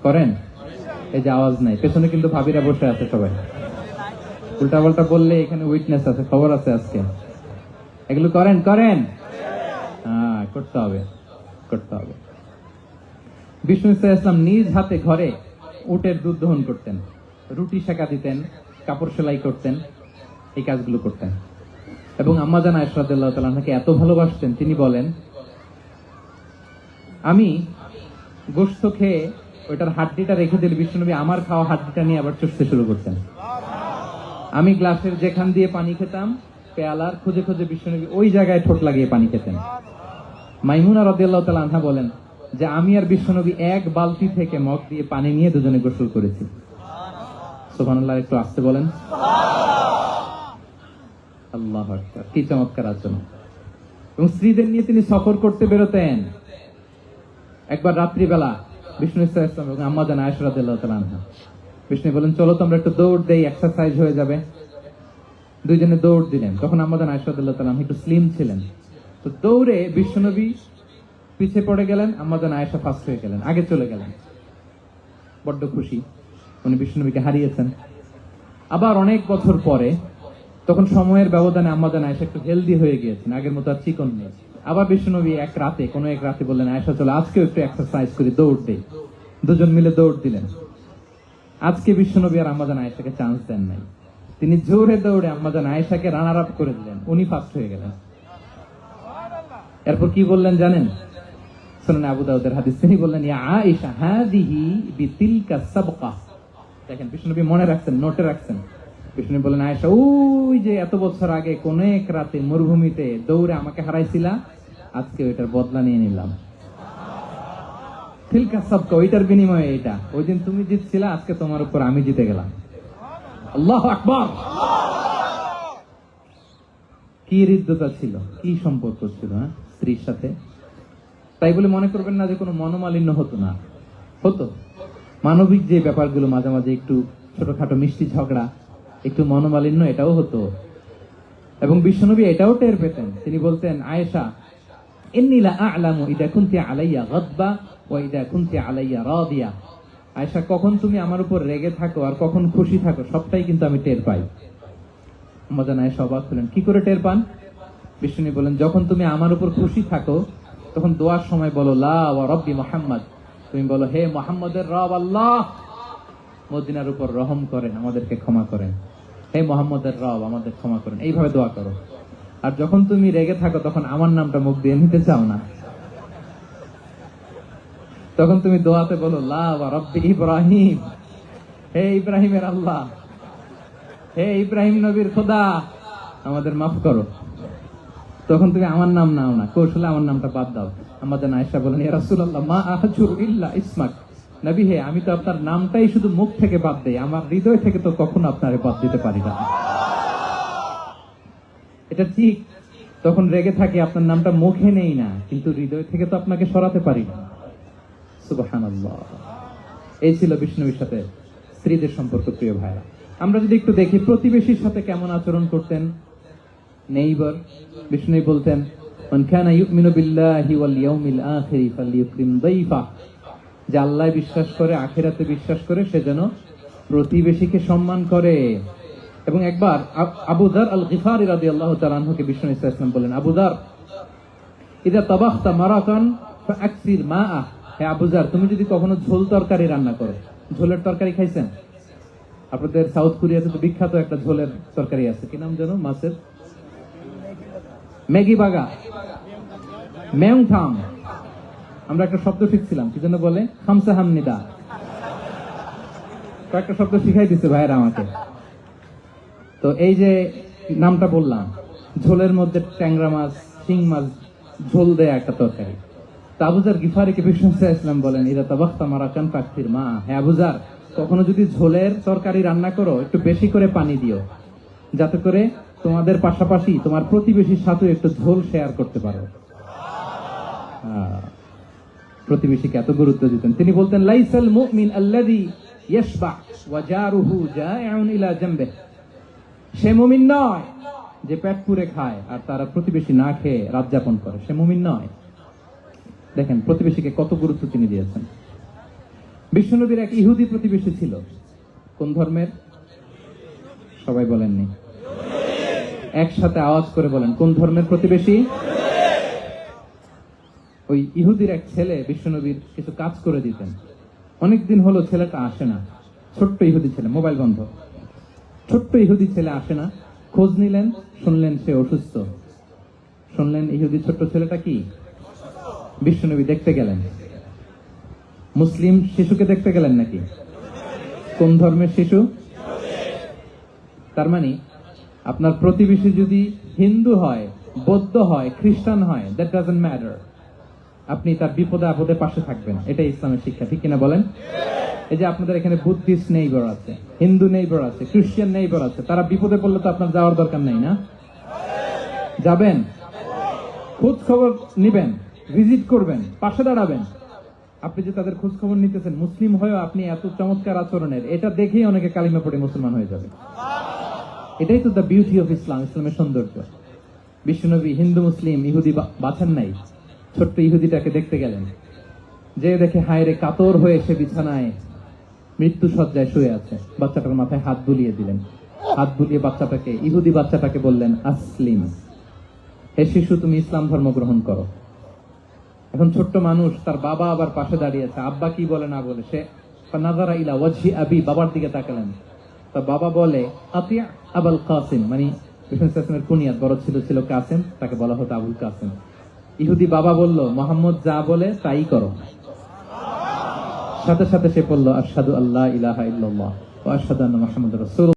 করেন? এই যে আওয়াজ নাই, পেছনে কিন্তু ভাবিরা বসে আছে সবাই। উল্টা পাল্টা বললে এখানে উইটনেস আছে, খবর আছে আজকে। এগুলো করেন? করেন? হ্যাঁ, করতে হবে, করতে হবে। বিষ্ণু ইসলাম নিজ হাতে ঘরে উটের দুধ দহন করতেন, রুটি সেকা দিতেন, কাপড় সেলাই করতেন, এই কাজগুলো করতেন। এবং আম্মা জান আয়েশা রাদিয়াল্লাহু তাআলা আনহাকে এত ভালোবাসতেন, তিনি বলেন, আমি গোশত খেয়ে ওইটার হাড্ডিটা রেখে দিলে বিষ্ণুনবী আমার খাওয়া হাড্ডিটা নিয়ে আবার চুষতে শুরু করতেন। আমি গ্লাসের যেখান দিয়ে পানি খেতাম, পেয়ালার খুঁজে খুঁজে বিষ্ণুনবী ওই জায়গায় ঠোঁট লাগিয়ে পানি খেতেন। মাইমুনা রাদিয়াল্লাহু তাআলা আনহা বলেন যে আমি আর বিষ্ণুনবী এক বালতি থেকে মগ দিয়ে পানি নিয়ে দুজনে গোসল করেছি। সুবহানাল্লাহ, একটু আসতে বলেন। আল্লাহু আকবার, কি চমৎকার আচরণ। এবং স্ত্রীদের নিয়ে তিনি সফর করতে বেরোতেন। একবার রাত্রিবেলা বিষ্ণু ইসলাম এবং আম্মা জান আয়েশা রাদিয়াল্লাহু তাআলা আনহা, বিষ্ণু বলেন চলো তো আমরা একটু দৌড় দেই, এক্সারসাইজ হয়ে যাবে। দুইজনে দৌড় দিলেন। তখন আম্মা জান আয়েশা রাদিয়াল্লাহু তাআলা আনহা একটু স্লিম ছিলেন, তো দৌড়ে বিশ্বনবী পিছে পড়ে গেলেন, আম্মা জান আয়েশা ফার্স্ট হয়ে গেলেন, আগে চলে গেলেন। বড্ড খুশি, উনি বিশ্বনবীকে হারিয়েছেন। আবার অনেক বছর পরে, তখন সময়ের ব্যবধানে আম্মা জান আয়েশা একটু হেলদি হয়ে গিয়েছেন, আগের মতো আর চিকন নেই। আবার বিশ্বনবী এক রাতে বললেন, আয়েশা চলো আজকেও একটু এক্সারসাইজ করি, দৌড় দেই। দুজন মিলে দৌড় দিলেন। আজকে বিশ্বনবী আর আম্মা জান আয়েশাকে চান্স দেন নাই, তিনি জোরে দৌড়ে আম্মা জান আয়েশাকে রানার আপ করে দিলেন, উনি ফার্স্ট হয়ে গেলেন। এরপর কি বললেন জানেন? সুনান আবু দাউদের হাদিস, তিনি বললেন, ইয়া আয়েশা হাদিহি বিতিলকা সাবকা। দেখেন, বিশ্বনবী মনে রাখছেন, নোটে রাখছেন। বিষ্ণু বলেন, আয়েশা ওই যে এত বছর আগে কোন এক রাতে মরুভূমিতে দৌড়ে আমাকে হারাইছিলা, আজকে ওইটার বদলা নিয়ে নিলাম। তিলকা সাবকা, ওইটার বিনিময়ে এটা। ওই দিন তুমি জিতছিলা, আজকে তোমার উপর আমি জিতে গেলাম। আল্লাহু আকবার। কি হৃদ্যতা ছিল, কি সম্পর্ক ছিল স্ত্রীর সাথে। তাই বলে মনে করবেন না যে কোনো মনোমালিন্য হতো না, হতো। মানবিক যে ব্যাপারগুলো, মাঝে মাঝে একটু ছোটখাটো মিষ্টি ঝগড়া, একটু মনোমালিন্য, এটাও হতো। এবং বিশ্বনবী এটাও টের পেতেন। তিনি বলতেন, আয়েশা ইন্নী লা আ'লামু ইদা কুনতি আলাইয়া গাদবা ওয়া ইদা কুনতি আলাইয়া রাদিয়া। আয়েশা, কখন তুমি আমার উপর রেগে থাকো আর কখন খুশি থাকো, সবটাই কিন্তু আমি টের পাই। আম্মা জান আয়েশা অবাক হলেন, কি করে টের পান? বিশ্বনবী বলেন, যখন তুমি আমার উপর খুশি থাকো তখন দোয়ার সময় বলো লা ওয়া রাব্বি মুহাম্মদ, তুমি বলো হে মুহাম্মদের রব আল্লাহ। মদিনার উপর রহম করেন, আমাদেরকে ক্ষমা করেন। হে মোহাম্মদের রব, আমাদের ক্ষমা করেন। এইভাবে দোয়া করো। আর যখন তুমি রেগে থাকো তখন আমার নামটা মুখ দিয়ে নিতে চাও না, তখন তুমি দোয়াতে বলো লা ওয়া রাব্বি ইব্রাহিম, হে ইব্রাহিমের আল্লাহ, হে ইব্রাহিম নবীর খোদা, আমাদের মাফ করো। তখন তুমি আমার নাম নাও না, কৌশলে আমার নামটা বাদ দাও। আমাদের আয়েশা বলেন, ইয়া রাসূলুল্লাহ মা আহজুর ইল্লা ইসমাক, নবী হে, আমি তো আপনার নামটাই শুধু মুখ থেকে বাদ দেই, আমার হৃদয় থেকে তো কখনো আপনারে বাদ দিতে পারি না। এটা ঠিক, তখন রেগে থাকে, আপনার নামটা মুখে নেই না, কিন্তু হৃদয় থেকে তো আপনাকে সরাতে পারি না। সুবহানাল্লাহ। এই ছিল বিষ্ণুর সাথে স্ত্রীদের সম্পর্ক। প্রিয় ভাইরা, আমরা যদি একটু দেখি প্রতিবেশীর সাথে কেমন আচরণ করতেন নেইবার। বিষ্ণু বলতেন, মান কানা ইউমিনু বিল্লাহি ওয়াল ইয়াউমিল আখিরি ফালইউকরিম দাইফা, যে আল্লাহ বিশ্বাস করে, আখিরাতে বিশ্বাস করে, সে যেন প্রতিবেশীকে সম্মান করে। এবং একবার আবু যার আল গিফারি রাদিয়াল্লাহু তাআলা আনহুকে বিষ্ণু সাল্লাল্লাহু আলাইহি ওয়াসাল্লাম বলেন, আবু যার ইযা তাবাখতা মারাকান ফাআকসির মাআ, হে আবু যার, তুমি যদি কখনো ঝোল তরকারি রান্না করো, ঝোলের তরকারি খাইছেন? আপনাদের সাউথ কোরিয়াতে তো বিখ্যাত একটা ঝোলের তরকারি আছে, কি নাম যেন, মাছের ম্যাগি বাগা, মেয়ংথাম। আমরা একটা শব্দ শিখছিলাম, কি যেন বলে, খামসা হামনিদা। কয়েকটা শব্দ শিখাই দিচ্ছে ভাইয়েরা আমাকে। তো এই যে নামটা বললাম, ঝোলের মধ্যে ট্যাংরা মাছ, শিং মাছ ঝোল দেয়া একটা তরকারি। তো আবু যার গিফারিকে বিষ্ণু সাল্লাল্লাহু আলাইহি ওয়াসাল্লাম বলেন, ইদা তাবাখতা মারাকান ফাকসির মা, হে আবু যার, কখনো যদি ঝোলের তরকারি রান্না করো, একটু বেশি করে পানি দিও, যাতে করে তোমাদের পাশাপাশি তোমার প্রতিবেশীর সাথে একটু ঝোল শেয়ার করতে পারো। প্রতিবেশীকে এত গুরুত্ব দিতেন। তিনি বলতেন, লাইসাল মুমিন আল্লাযী ইয়াশবা ওয়া জারুহু জাইউন ইলা জামবিহি, সে মুমিন নয় যে পেট পুরে খায় আর তারা প্রতিবেশী না খেয়ে রাত যাপন করে, সে মুমিন নয়। দেখেন প্রতিবেশীকে কত গুরুত্ব তিনি দিয়েছেন। বিশ্বনবীর এক ইহুদি প্রতিবেশী ছিল। কোন ধর্মের? সবাই বলেননি, একসাথে আওয়াজ করে বলেন, কোন ধর্মের প্রতিবেশী? ওই ইহুদির এক ছেলে বিশ্বনবীর কিছু কাজ করে দিতেন। অনেকদিন হলো ছেলেটা আসে না, ছোট্ট ইহুদি ছেলে, মোবাইল বন্ধ, ছোট্ট ইহুদি ছেলে আসে না। খোঁজ নিলেন, শুনলেন সে অসুস্থ। শুনলেন ইহুদি ছোট্ট ছেলেটা কি? বিশ্বনবী দেখতে গেলেন। মুসলিম শিশুকে দেখতে গেলেন নাকি? কোন ধর্মের শিশু? তার মানে আপনার প্রতিবেশী যদি হিন্দু হয়, বৌদ্ধ হয়, খ্রিস্টান হয়, দ্যাট ডাজন্ট ম্যাটার, আপনি তার বিপদে আপদে পাশে থাকবেন। এটাই ইসলামের শিক্ষা, ঠিক কিনা বলেন? এই যে আপনাদের এখানে বুদ্ধিস্ট নেইবার আছে, হিন্দু নেইবার আছে, খ্রিস্টান নেইবার আছে, তারা বিপদে পড়লে তো আপনার যাওয়ার দরকার নেই না? যাবেন, খোঁজ খবর নিবেন, ভিজিট করবেন, পাশে দাঁড়াবেন। আপনি যে তাদের খোঁজ খবর নিতেছেন, মুসলিম হয়েও আপনি এত চমৎকার আচরণের, এটা দেখেই অনেকে কালিমা পড়ে মুসলমান হয়ে যাবে। এটাই তো দ্য বিউটি অফ ইসলাম, ইসলামের সৌন্দর্য। বিশ্বনবী হিন্দু মুসলিম ইহুদি বাছেন নাই, ছোট্ট ইহুদিটাকে দেখতে গেলেন। যে দেখে হায়রে কাতর হয়ে সে বিছানায় মৃত্যু শয্যায় শুয়ে আছে, বাচ্চাটার মাথায় হাত বুলিয়ে দিলেন। হাত বুলিয়ে বাচ্চাটাকে, ইহুদি বাচ্চাটাকে বললেন, আসলিম, হে শিশু, তুমি ইসলাম ধর্ম গ্রহণ করো। এখন ছোট্ট মানুষ, তার বাবা আবার পাশে দাঁড়িয়েছে, আব্বা কি বলে না বলে, সে নাযারা ইলা ওয়াজহি আবি, বাবার দিকে তাকালেন। তা বাবা বলে, আতিয়া আবুল কাসিম, মানে বিষ্ণু কুনিয়াত, বড় ছিল কাসিম, তাকে বলা হতো আবুল কাসিম। ইহুদি বাবা বলল, মোহাম্মদ যা বলে তাই করো। সাথে সাথে সে বলল, আশহাদু আল্লা ইলাহা ইল্লাল্লাহ ওয়া আশহাদু আন্না মুহাম্মাদুর রাসূলুল্লাহ।